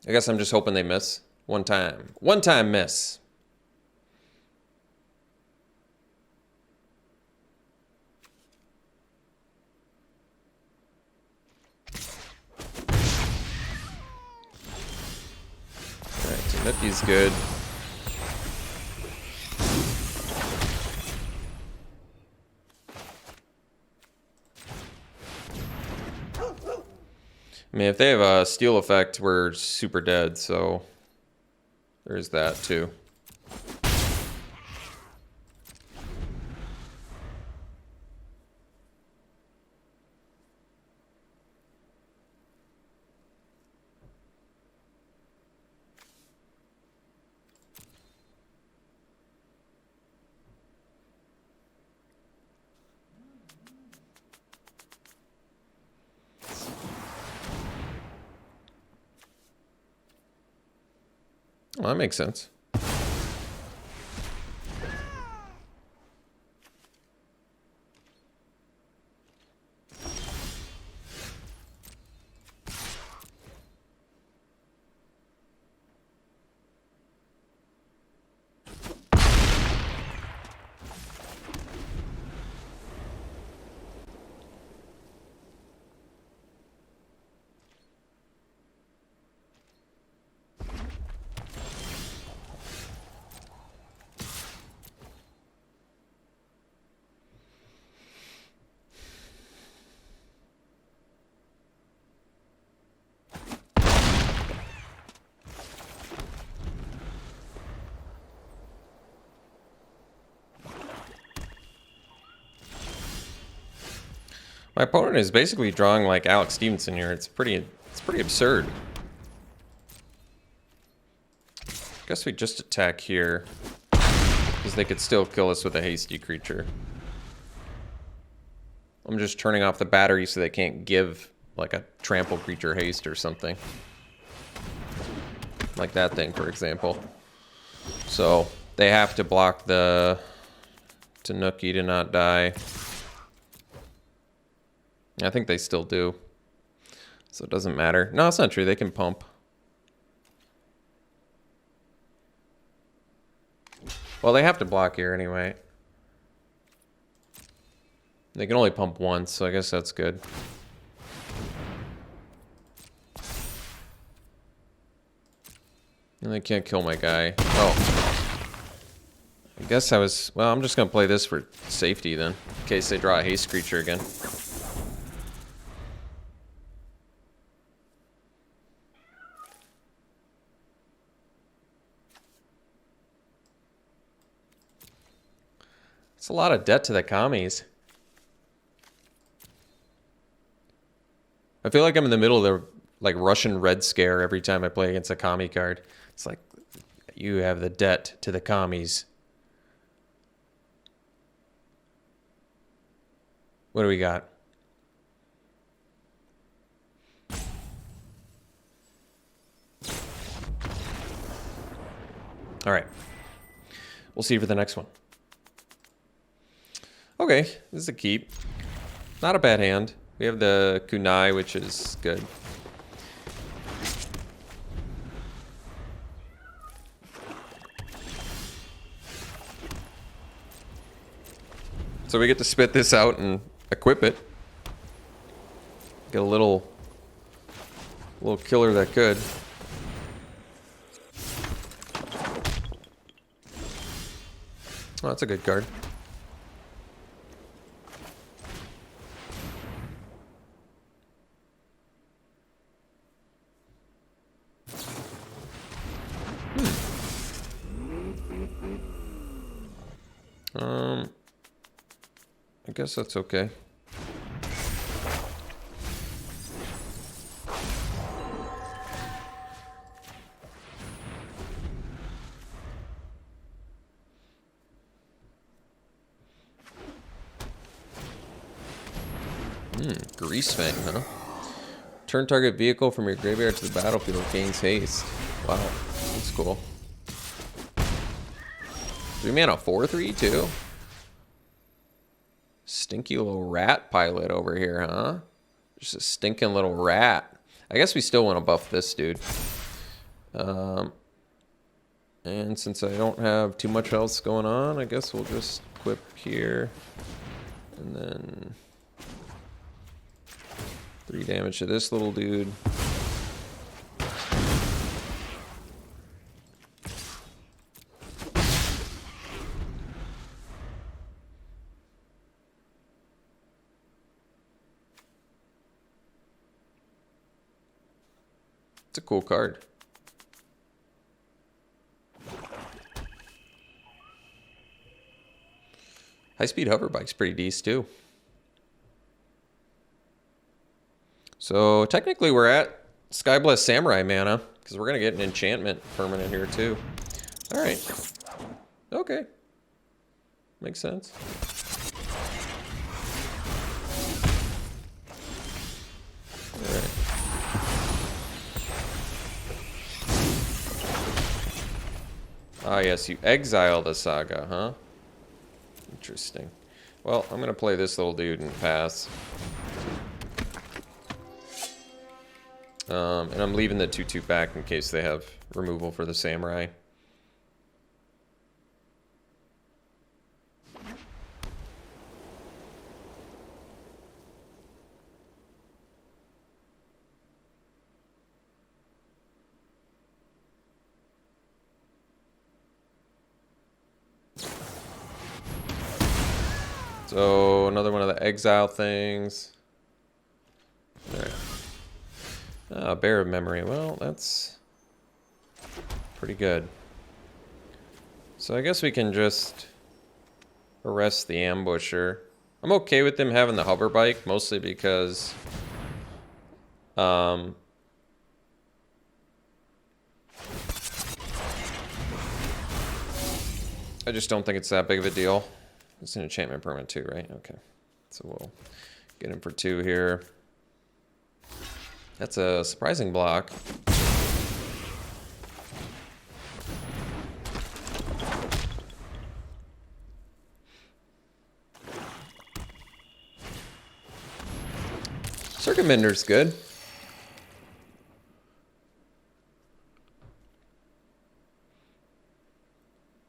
I guess I'm just hoping they miss. One time. One time miss. Alright, so Nippy's good. I mean, if they have a steal effect, we're super dead, so there's that too. Well, that makes sense. My opponent is basically drawing like Alex Stephenson here. It's pretty absurd. Guess we just attack here, because they could still kill us with a hasty creature. I'm just turning off the battery so they can't give like a trample creature haste or something. Like that thing, for example. So they have to block the Tanuki to not die. I think they still do. So it doesn't matter. No, it's not true. They can pump. Well, they have to block here anyway. They can only pump once, so I guess that's good. And they can't kill my guy. Oh. I guess I was... Well, I'm just going to play this for safety then. In case they draw a haste creature again. It's a lot of debt to the commies. I feel like I'm in the middle of the like Russian Red Scare every time I play against a commie card. It's like, you have the debt to the commies. What do we got? All right. We'll see you for the next one. Okay, this is a keep. Not a bad hand. We have the kunai, which is good. So we get to spit this out and equip it. Get a little killer that could. Oh, that's a good card. I guess that's okay. Grease Fang, huh? Turn target vehicle from your graveyard to the battlefield, gains haste. Wow, that's cool. 3 mana 4/3 too. Stinky little rat pilot over here, huh? Just a stinking little rat. I guess we still want to buff this dude. And since I don't have too much else going on, I guess we'll just equip here. And then 3 damage to this little dude. It's a cool card. High-speed hover bike's pretty decent too. So technically we're at Skyblessed Samurai mana, because we're going to get an enchantment permanent here too. Alright. Okay. Makes sense. Alright. Ah yes, you exile the saga, huh? Interesting. Well, I'm going to play this little dude and pass. And I'm leaving the 2/2 back in case they have removal for the samurai. So another one of the exile things. Alright. Ah, Bear of Memory. Well, that's pretty good. So I guess we can just arrest the ambusher. I'm okay with them having the hover bike, mostly because I just don't think it's that big of a deal. It's an enchantment permanent too, right? Okay. So we'll get him for 2 here. That's a surprising block. Circuit Mender's good.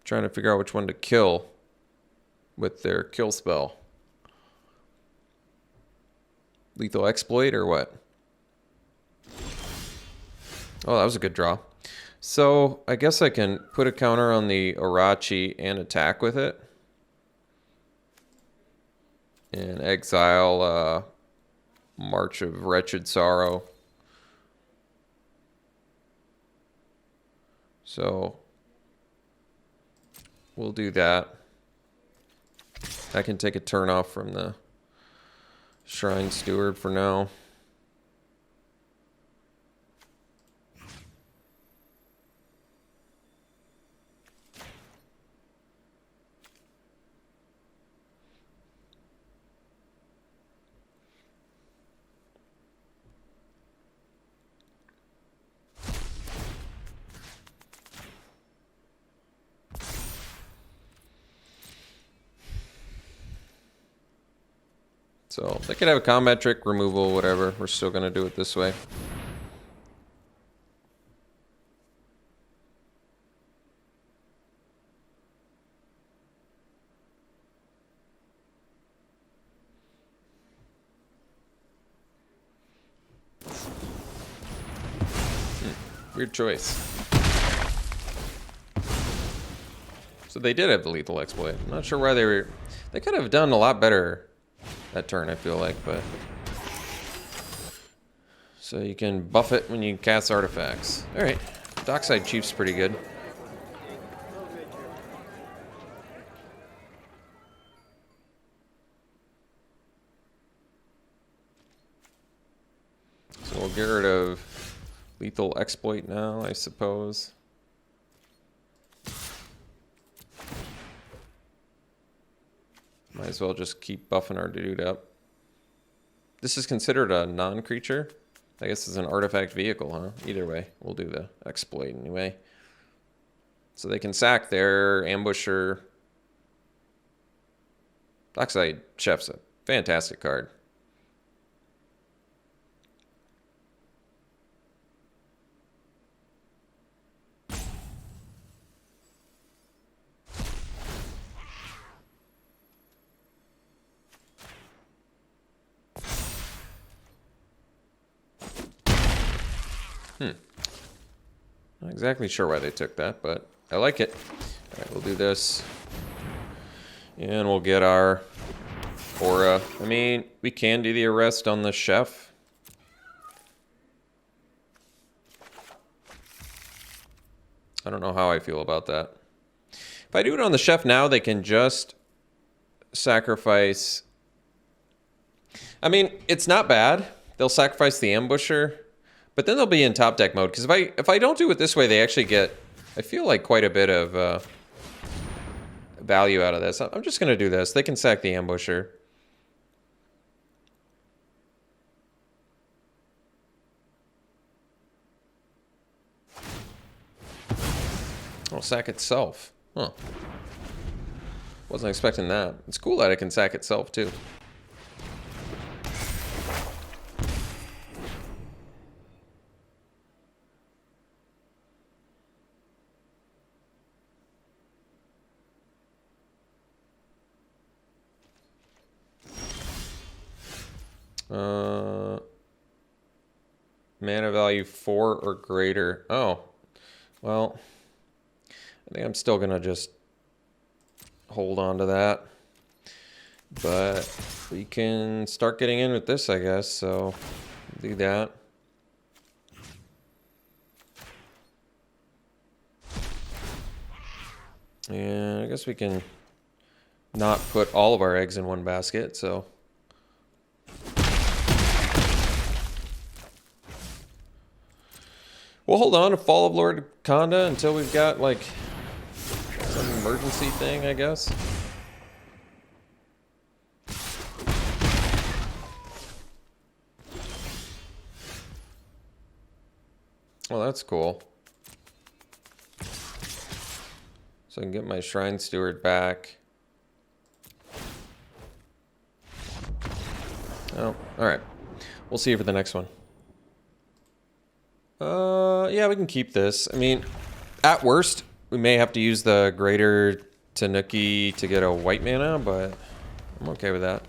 Trying to figure out which one to kill with their kill spell. Lethal Exploit or what? Oh, that was a good draw. So I guess I can put a counter on the Orochi and attack with it. And exile March of Wretched Sorrow. So we'll do that. I can take a turn off from the Shrine Steward for now. So they could have a combat trick, removal, whatever. We're still going to do it this way. Weird choice. So they did have the lethal exploit. I'm not sure why they were... They could have done a lot better that turn, I feel like, but... So you can buff it when you cast artifacts. Alright. Dockside Chief's pretty good. So we'll get rid of lethal exploit now, I suppose. Might as well just keep buffing our dude up. This is considered a non-creature. I guess it's an artifact vehicle, huh? Either way, we'll do the exploit anyway. So they can sack their ambusher. Dockside Chef's a fantastic card. Not exactly sure why they took that, but I like it. All right, we'll do this. And we'll get our aura. I mean, we can do the arrest on the chef. I don't know how I feel about that. If I do it on the chef now, they can just sacrifice. I mean, it's not bad. They'll sacrifice the ambusher. But then they'll be in top deck mode, because if I don't do it this way, they actually get, I feel like, quite a bit of value out of this. I'm just going to do this. They can sack the ambusher. Oh, sack itself. Huh. Wasn't expecting that. It's cool that it can sack itself, too. Mana value 4 or greater. Oh, well, I think I'm still gonna just hold on to that. But we can start getting in with this, I guess. So do that. And I guess we can not put all of our eggs in one basket, so. We'll hold on to Fall of Lord Conda until we've got, like, some emergency thing, I guess. Well, that's cool. So I can get my Shrine Steward back. Oh, alright. We'll see you for the next one. Yeah, we can keep this. I mean, at worst, we may have to use the Greater Tanuki to get a white mana, but I'm okay with that.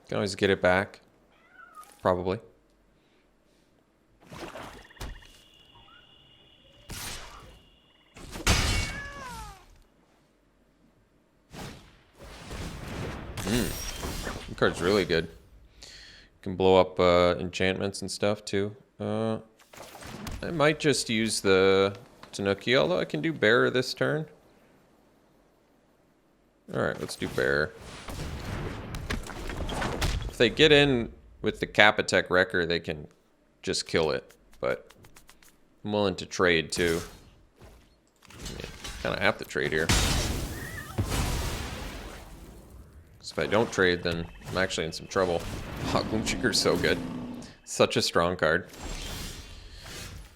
Can always get it back. Probably. The card's really good. You can blow up enchantments and stuff too. I might just use the Tanuki, although I can do Bearer this turn. Alright, let's do Bearer. If they get in with the Capitec Wrecker, they can just kill it. But I'm willing to trade too. Kind of have to trade here. If I don't trade, then I'm actually in some trouble. Oh, Gloomseeker's so good. Such a strong card.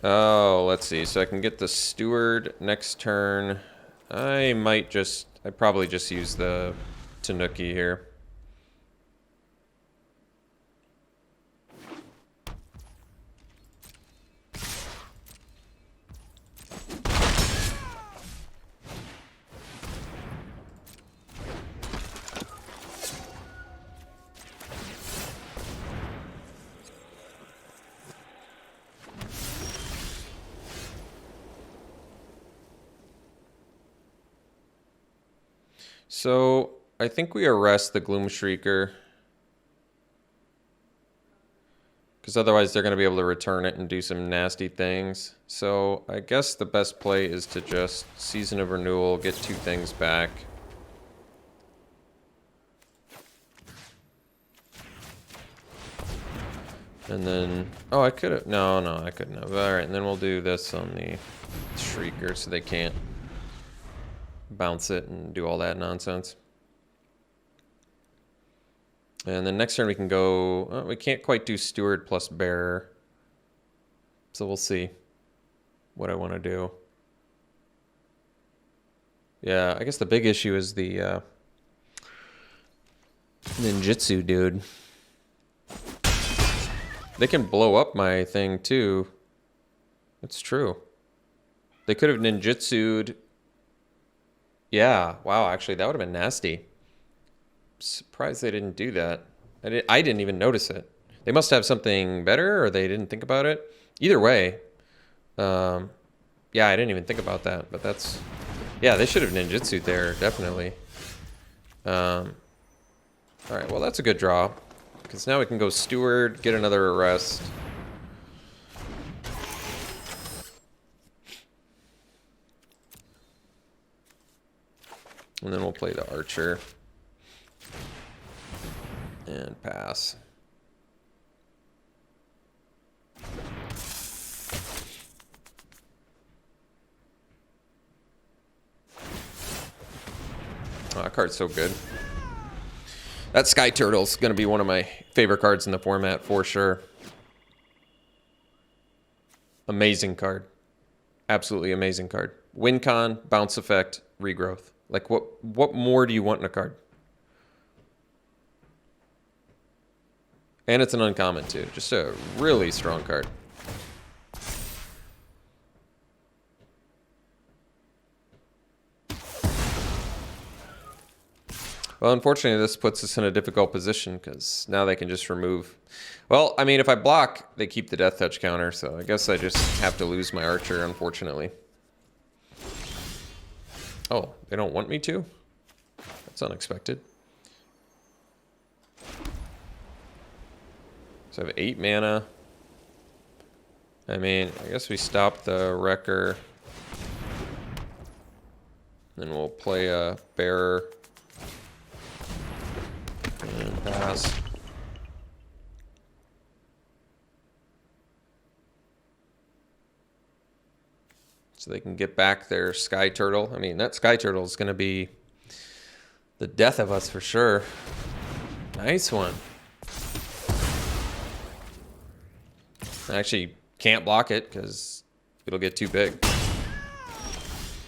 Oh, let's see. So I can get the Steward next turn. I'd probably just use the Tanuki here. So, I think we arrest the Gloomshrieker. Because otherwise they're going to be able to return it and do some nasty things. So, I guess the best play is to just Season of Renewal, get 2 things back. And then... Oh, I could have... No, I couldn't have. Alright, and then we'll do this on the Shrieker so they can't bounce it and do all that nonsense. And then next turn we can go... we can't quite do Steward plus Bearer. So we'll see what I want to do. Yeah, I guess the big issue is the ninjutsu dude. They can blow up my thing too. That's true. They could have ninjutsu'd. Yeah, wow, actually that would have been nasty. Surprised they didn't do that. I didn't even notice it. They must have something better, or they didn't think about it. Either way, yeah, I didn't even think about that. But that's, yeah, they should have ninjutsu'd there, definitely. All right, well that's a good draw, because now we can go Steward, get another arrest. And then we'll play the Archer. And pass. Oh, that card's so good. That Sky Turtle's going to be one of my favorite cards in the format for sure. Amazing card. Absolutely amazing card. Win con, bounce effect, regrowth. Like, what more do you want in a card? And it's an uncommon, too. Just a really strong card. Well, unfortunately, this puts us in a difficult position, because now they can just remove... Well, I mean, if I block, they keep the Death Touch counter, so I guess I just have to lose my Archer, unfortunately. Oh, they don't want me to? That's unexpected. So I have 8 mana. I mean, I guess we stop the wrecker. Then we'll play a bearer. And pass. So they can get back their Sky Turtle. I mean, that Sky Turtle is going to be the death of us for sure. Nice one. I actually can't block it because it'll get too big.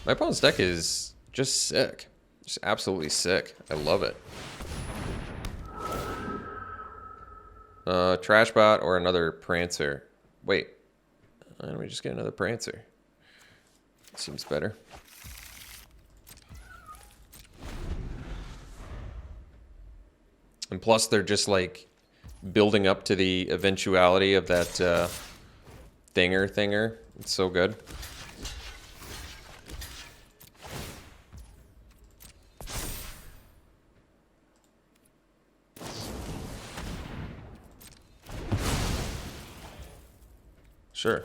My opponent's deck is just sick. Just absolutely sick. I love it. Trash bot or another Prancer. Wait. Why don't we just get another Prancer? Seems better. And plus they're just like building up to the eventuality of that thinger. It's so good. Sure.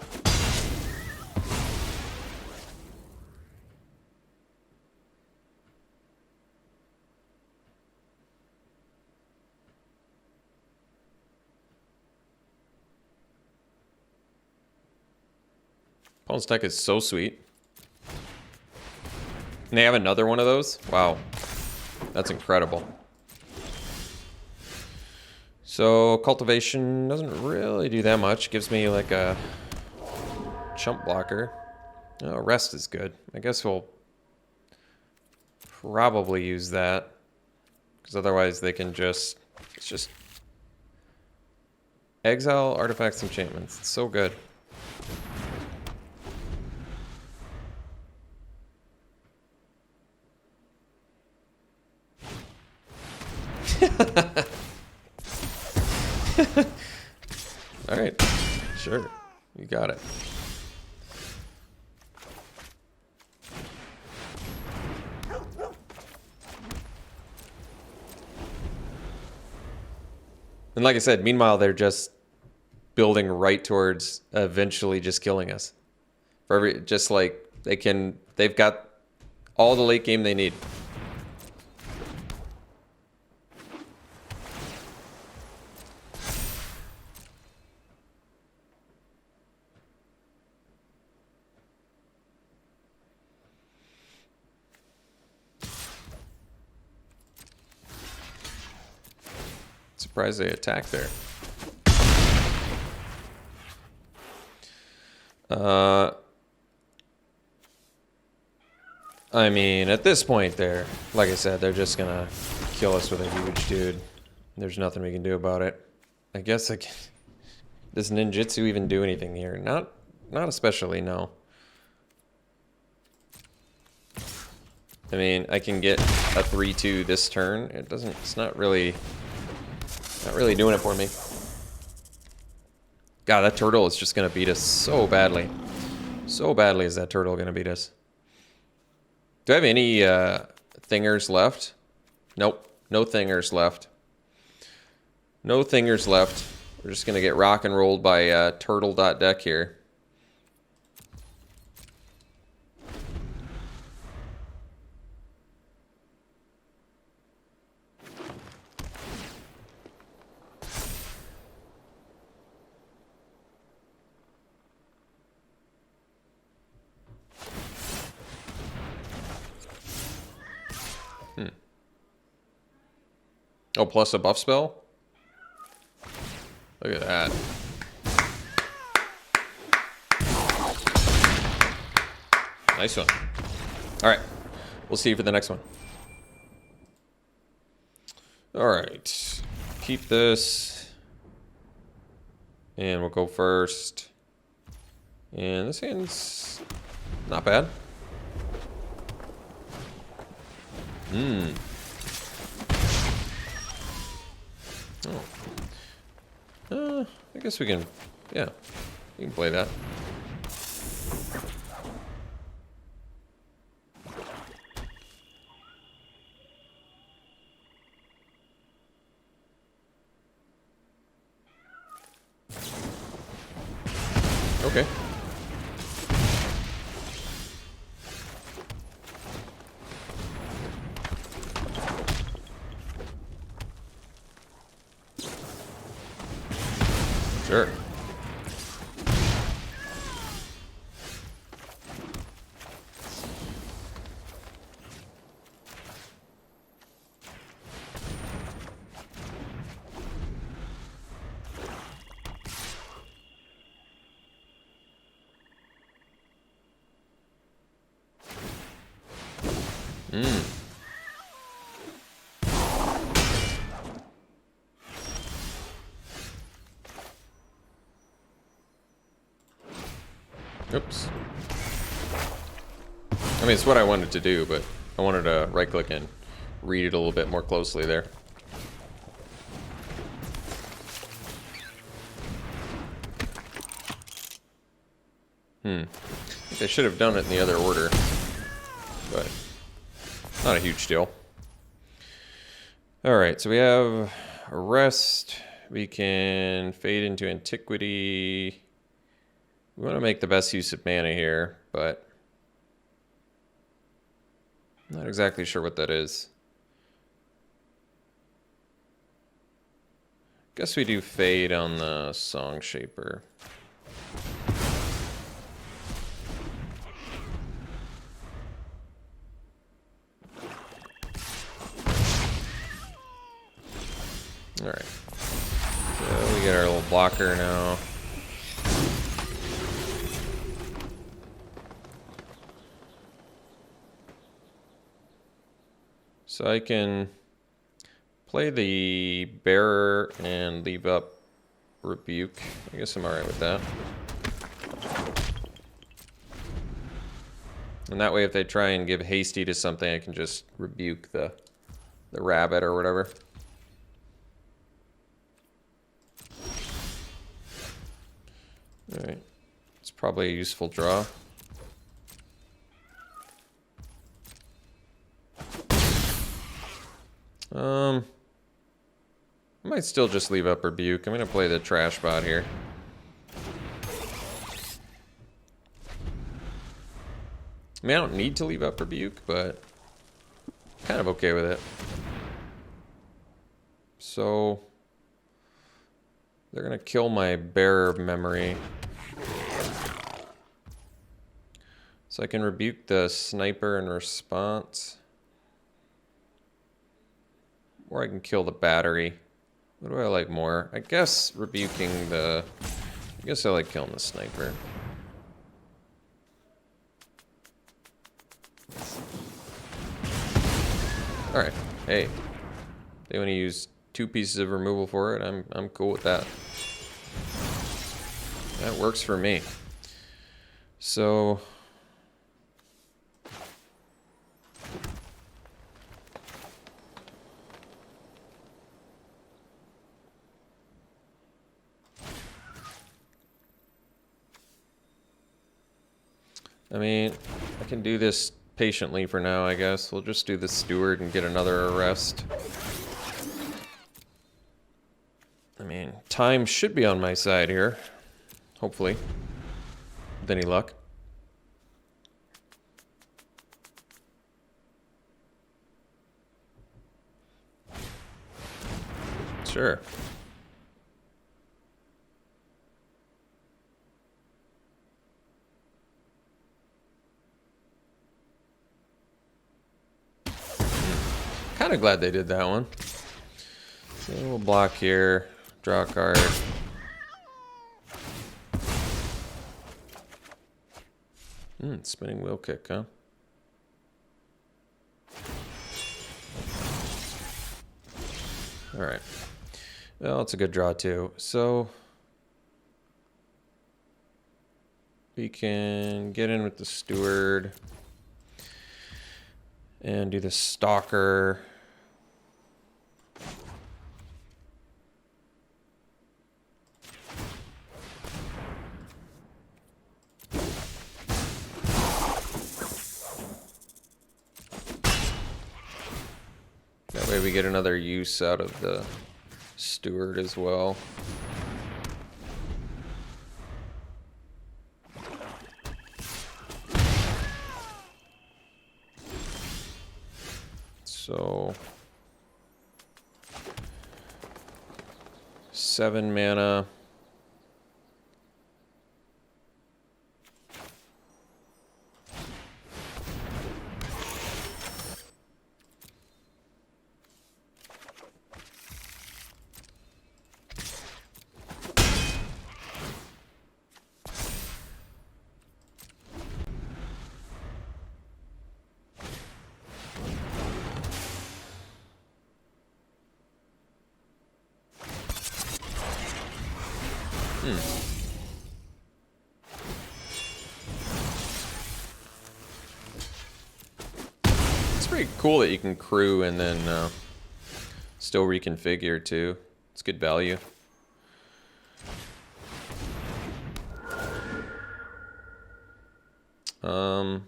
Opponent's deck is so sweet. And they have another one of those? Wow. That's incredible. So, cultivation doesn't really do that much. Gives me like a chump blocker. Oh, rest is good. I guess we'll probably use that. Because otherwise they can just... It's just... Exile, artifacts, enchantments. It's so good. All right, sure, you got it. And like I said, meanwhile, they're just building right towards eventually just killing us. For every, just like they've got all the late game they need. Surprised they attacked there. I mean, at this point, like I said, they're just gonna kill us with a huge dude. There's nothing we can do about it. I guess does ninjutsu even do anything here? Not especially, no. I mean, I can get a 3-2 this turn. It's not really doing it for me. God, that turtle is just gonna beat us so badly. So badly is that turtle gonna beat us. Do I have any thingers left? Nope, no thingers left. No thingers left. We're just gonna get rock and rolled by turtle.deck here. Oh, plus a buff spell? Look at that. Nice one. All right. We'll see you for the next one. All right. Keep this. And we'll go first. And this hand's not bad. I guess we can, yeah, we can play that. Okay. Sure. Oops. I mean, it's what I wanted to do, but I wanted to right-click and read it a little bit more closely there. I think I should have done it in the other order, but not a huge deal. Alright, so we have Arrest. We can fade into Antiquity. We want to make the best use of mana here, but not exactly sure what that is. Guess we do fade on the Song Shaper. Alright. So we get our little blocker now. So I can play the Bearer and leave up Rebuke. I guess I'm alright with that. And that way if they try and give Hasty to something, I can just rebuke the rabbit or whatever. Alright. It's probably a useful draw. I might still just leave up Rebuke. I'm going to play the trash bot here. I mean, I don't need to leave up Rebuke, but I'm kind of okay with it. So they're going to kill my Bearer memory. So I can rebuke the Sniper in response. Or I can kill the battery. What do I like more? I guess rebuking the... I guess I like killing the Sniper. Alright, hey. They want to use 2 pieces of removal for it. I'm cool with that. That works for me. So... I mean, I can do this patiently for now, I guess. We'll just do the Steward and get another arrest. I mean, time should be on my side here. Hopefully. With any luck. Sure. Kind of glad they did that one. So we'll block here, draw a card. Spinning wheel kick, huh? All right. Well, it's a good draw too. So we can get in with the Steward and do the Stalker. That way we get another use out of the Steward as well. So 7 mana. It's pretty cool that you can crew and then still reconfigure too. It's good value. I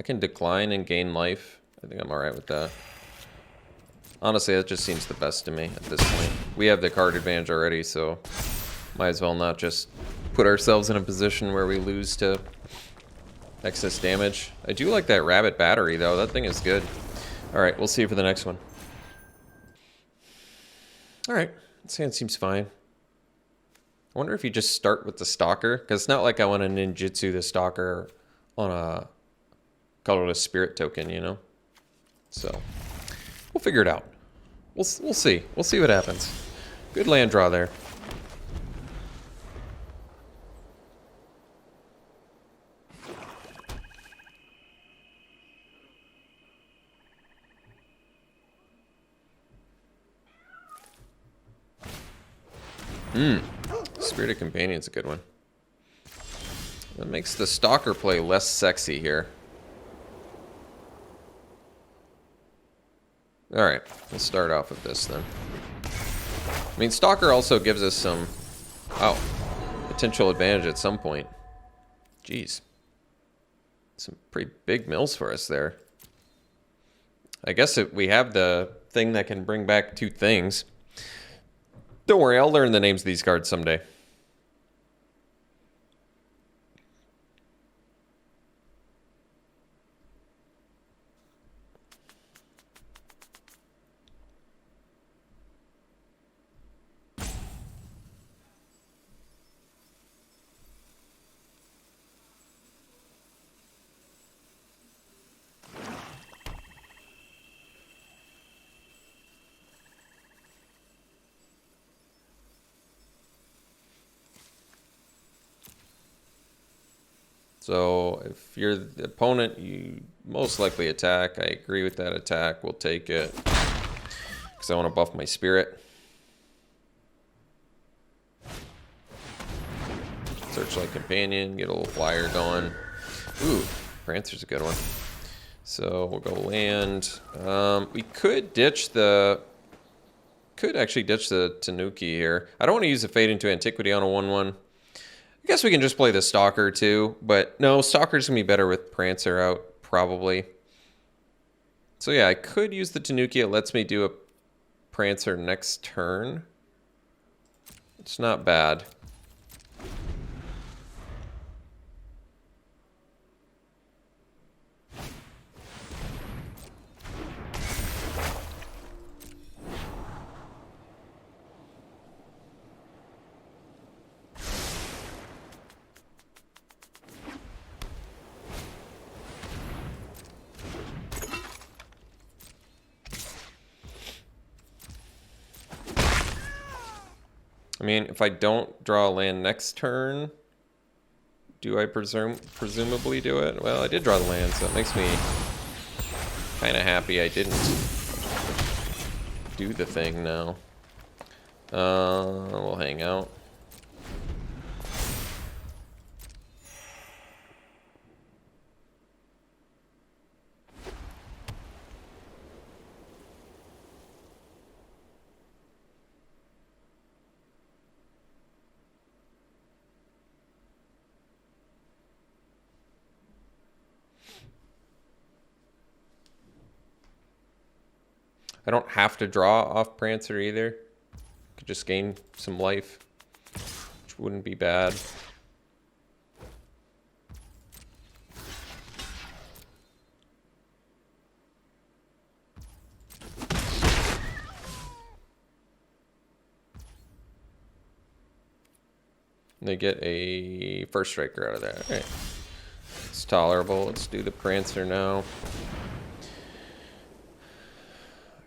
can decline and gain life. I think I'm alright with that. Honestly, that just seems the best to me at this point. We have the card advantage already, so might as well not just put ourselves in a position where we lose to excess damage. I do like that rabbit battery, though. That thing is good. Alright, we'll see you for the next one. Alright, this hand seems fine. I wonder if you just start with the Stalker, because it's not like I want to ninjutsu the Stalker on a... call it a spirit token, you know? So, we'll figure it out. We'll see. We'll see what happens. Good land draw there. Spirited Companion's a good one. That makes the Stalker play less sexy here. Alright, let's start off with this then. I mean, Stalker also gives us some... oh, potential advantage at some point. Jeez. Some pretty big mills for us there. I guess we have the thing that can bring back 2 things. Don't worry, I'll learn the names of these cards someday. So if you're the opponent, you most likely attack. I agree with that attack. We'll take it because I want to buff my spirit. Searchlight Companion, get a little flyer going. Ooh, Prancer's a good one. So we'll go land. We could ditch the... could actually ditch the Tanuki here. I don't want to use the Fade into Antiquity on a 1/1. I guess we can just play the Stalker too, but no, Stalker's gonna be better with Prancer out, probably. So yeah, I could use the Tanuki. It lets me do a Prancer next turn. It's not bad. I mean, if I don't draw a land next turn, do I presumably do it? Well, I did draw the land, so it makes me kind of happy I didn't do the thing now. We'll hang out. I don't have to draw off Prancer either. Could just gain some life, which wouldn't be bad. They get a first striker out of that. All right. It's tolerable. Let's do the Prancer now.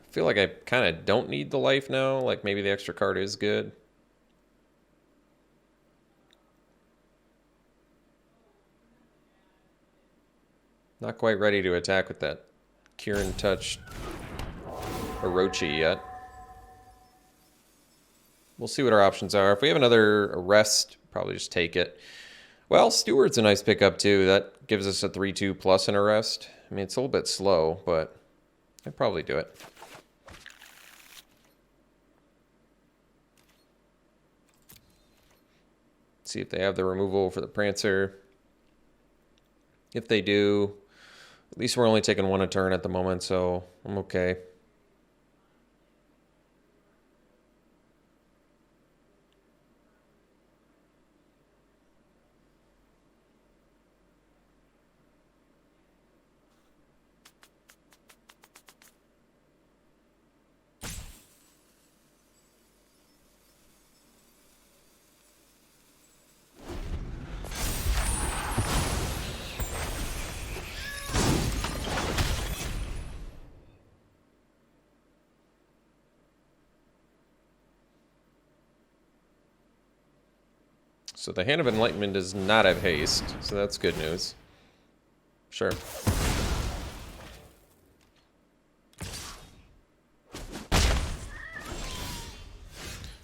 I feel like I kind of don't need the life now. Like maybe the extra card is good. Not quite ready to attack with that Kieran Touch Orochi yet. We'll see what our options are. If we have another arrest, probably just take it. Well, Steward's a nice pickup too. That gives us a 3/2 plus an arrest. I mean, it's a little bit slow, but I'd probably do it. See if they have the removal for the Prancer. If they do, at least we're only taking one a turn at the moment, so I'm okay. So the Hand of Enlightenment does not have haste, so that's good news. Sure.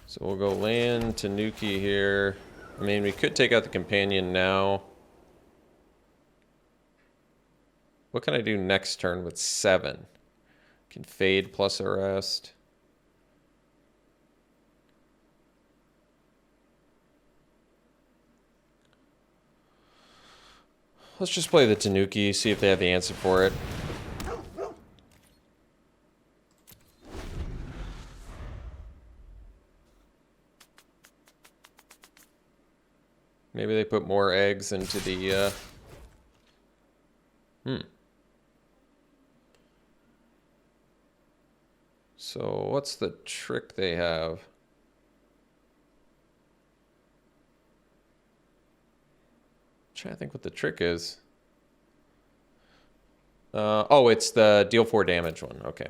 So we'll go land Tanuki here. I mean, we could take out the companion now. What can I do next turn with 7? Can fade plus arrest. Let's just play the Tanuki, see if they have the answer for it. Maybe they put more eggs into the, So what's the trick they have? I'm trying to think what the trick is. Oh, it's the deal 4 damage one. Okay.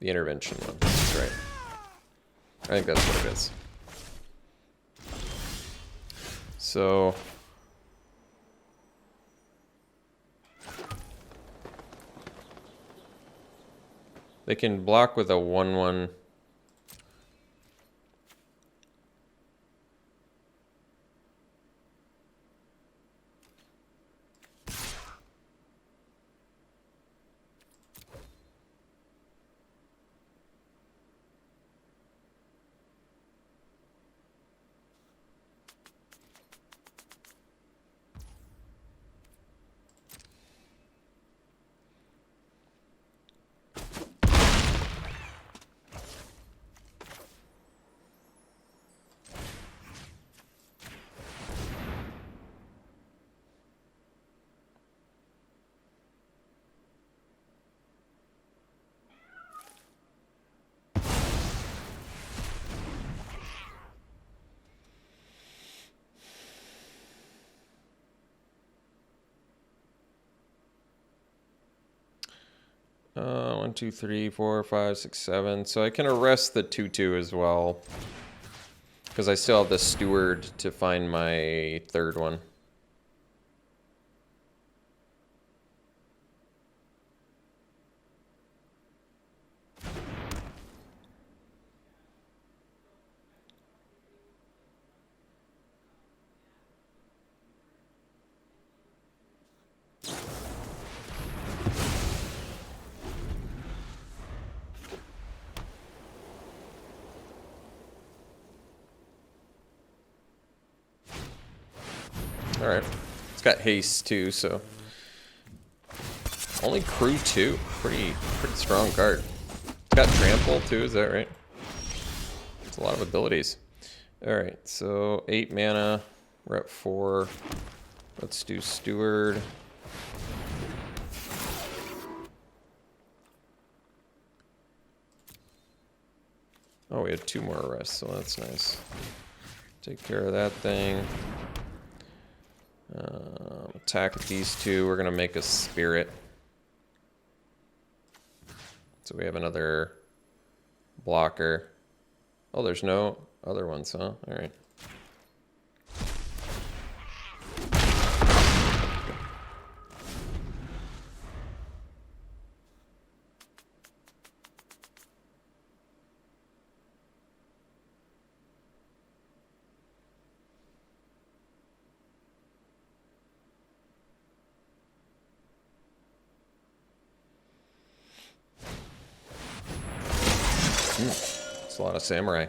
The intervention one. That's right. I think that's what it is. So they can block with a 1/1. One, two, three, four, five, six, 7. So I can arrest the 2/2 as well. Because I still have the Steward to find my third one. Alright. It's got haste too, so. Only crew 2. Pretty strong card. It's got trample too, is that right? It's a lot of abilities. Alright, so 8 mana. We're at 4. Let's do Steward. Oh, we have 2 more arrests, so that's nice. Take care of that thing. Attack with these two. We're going to make a spirit. So we have another blocker. Oh, there's no other ones, huh? All right. It's a lot of samurai.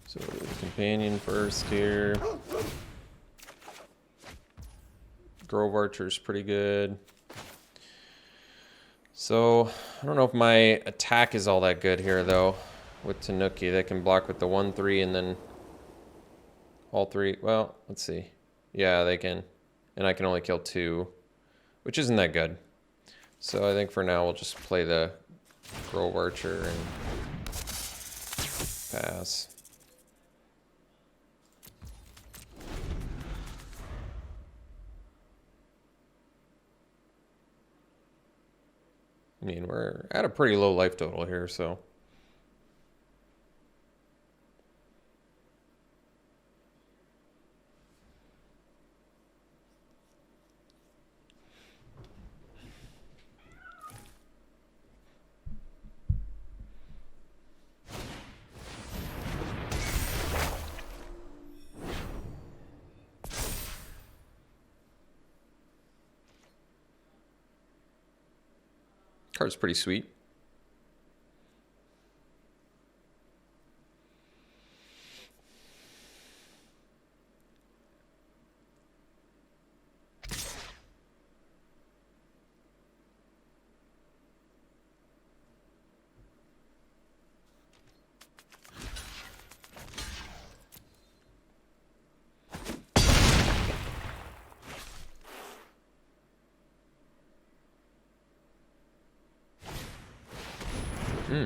So the companion first here. Grove Archer's pretty good. So I don't know if my attack is all that good here though with Tanuki. They can block with the 1/3 and then all three. Well, let's see. Yeah, they can. And I can only kill 2, which isn't that good. So I think for now we'll just play the Grove Archer and pass. I mean, we're at a pretty low life total here, so. Card's pretty sweet.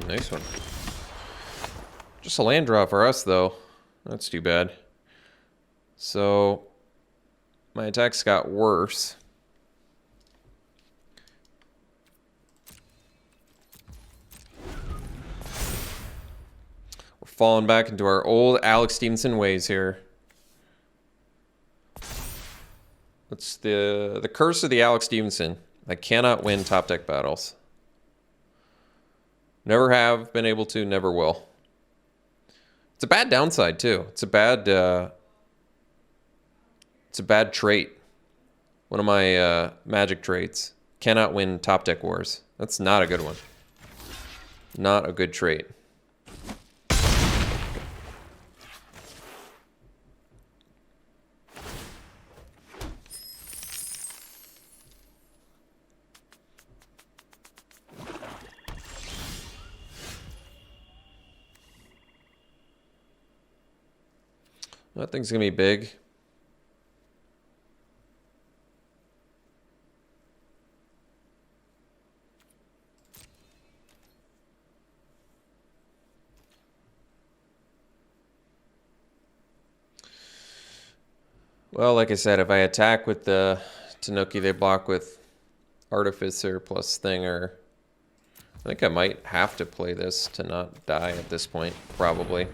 Nice one. Just a land draw for us, though. That's too bad. So, my attacks got worse. We're falling back into our old Alex Stephenson ways here. It's the curse of the Alex Stephenson. I cannot win top deck battles. Never have been able to, never will. It's a bad downside too. It's a bad trait. One of my magic traits. Cannot win top deck wars. That's not a good one. Not a good trait. That thing's gonna be big. Well, like I said, if I attack with the Tanuki, they block with Artificer plus Thinger. I think I might have to play this to not die at this point, probably.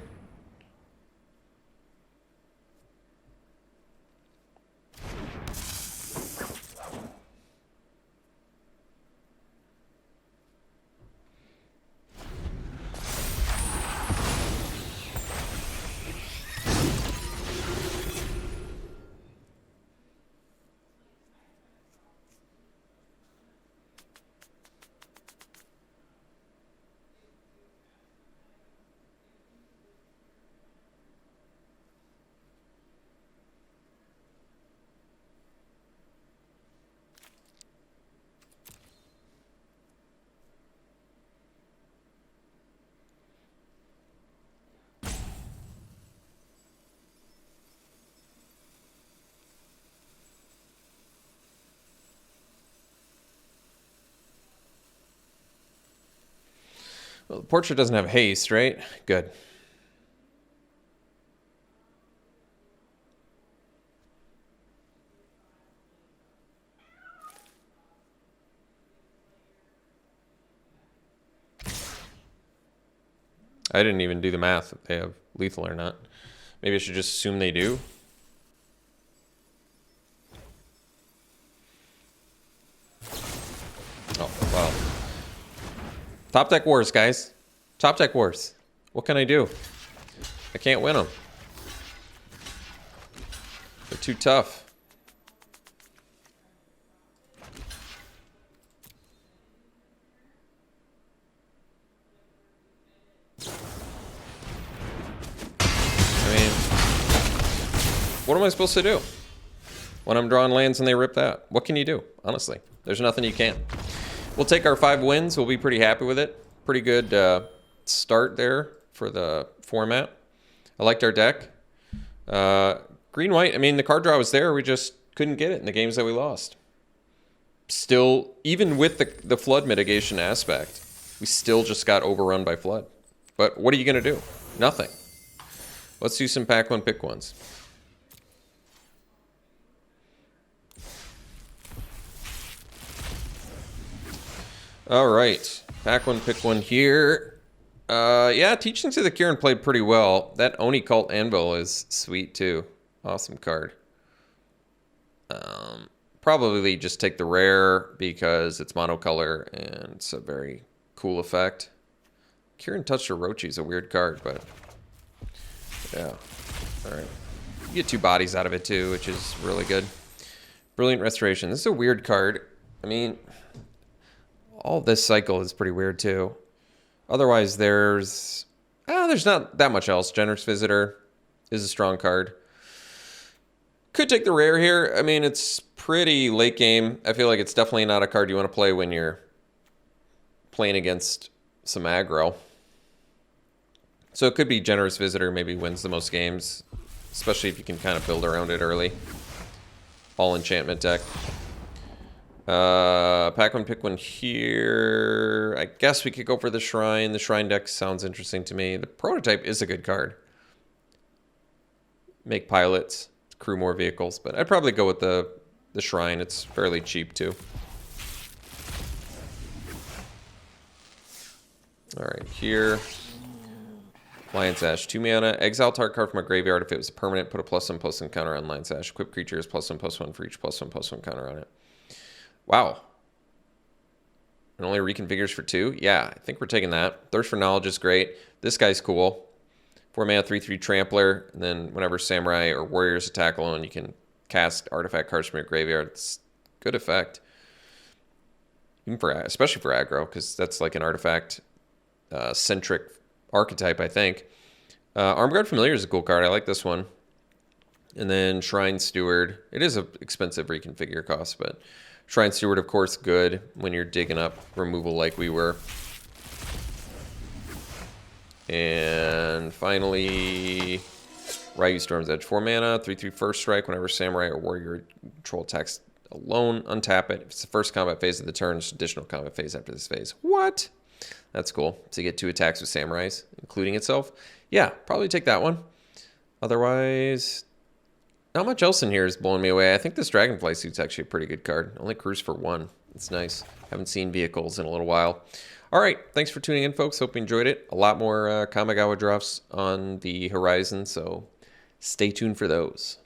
Well, the portrait doesn't have haste, right? Good. I didn't even do the math if they have lethal or not. Maybe I should just assume they do. Oh, wow. Top deck wars, guys. Top deck wars. What can I do? I can't win them. They're too tough. What am I supposed to do when I'm drawing lands and they rip that? What can you do? Honestly, there's nothing you can. We'll take our 5 wins. We'll be pretty happy with it. Pretty good start there for the format. I liked our deck. Green-white, I mean, the card draw was there. We just couldn't get it in the games that we lost. Still, even with the flood mitigation aspect, we still just got overrun by flood. But what are you going to do? Nothing. Let's do some pack one, pick ones. All right, pack one, pick one here. Yeah, Teachings of the Kirin played pretty well. That Oni Cult Anvil is sweet too. Awesome card. Probably just take the rare because it's monocolor and it's a very cool effect. Kirin Touch Orochi is a weird card, but yeah. All right, you get 2 bodies out of it too, which is really good. Brilliant Restoration. This is a weird card. I mean, all this cycle is pretty weird too. Otherwise, there's not that much else. Generous Visitor is a strong card. Could take the rare here. I mean, it's pretty late game. I feel like it's definitely not a card you want to play when you're playing against some aggro. So it could be Generous Visitor, maybe wins the most games, especially if you can kind of build around it early. All enchantment deck. Pack one, pick one here. I guess we could go for the Shrine. The Shrine deck sounds interesting to me. The Prototype is a good card. Make pilots, crew more vehicles, but I'd probably go with the Shrine. It's fairly cheap too. All right, here. Lion's Ash, 2 mana. Exile target card from a graveyard. If it was permanent, put a +1/+1 counter on Lion's Ash. Equip creatures +1/+1 for each +1/+1 counter on it. Wow. And only reconfigures for 2? Yeah, I think we're taking that. Thirst for Knowledge is great. This guy's cool. 4 mana, 3/3 Trampler. And then whenever Samurai or Warriors attack alone, you can cast artifact cards from your graveyard. It's good effect. Even for, especially for aggro, because that's like an artifact centric archetype, I think. Armguard Familiar is a cool card. I like this one. And then Shrine Steward. It is an expensive reconfigure cost, but Shrine Steward, of course, good when you're digging up removal like we were. And finally, Ryu Storm's Edge. 4 mana, 3/3 First Strike. Whenever Samurai or Warrior control attacks alone, untap it. If it's the first combat phase of the turn, it's additional combat phase after this phase. What? That's cool. So you get 2 attacks with Samurais, including itself. Yeah, probably take that one. Otherwise, not much else in here is blowing me away. I think this Dragonfly suit's actually a pretty good card. Only cruise for 1. It's nice. Haven't seen vehicles in a little while. All right, thanks for tuning in, folks. Hope you enjoyed it. A lot more Kamigawa drafts on the horizon, so stay tuned for those.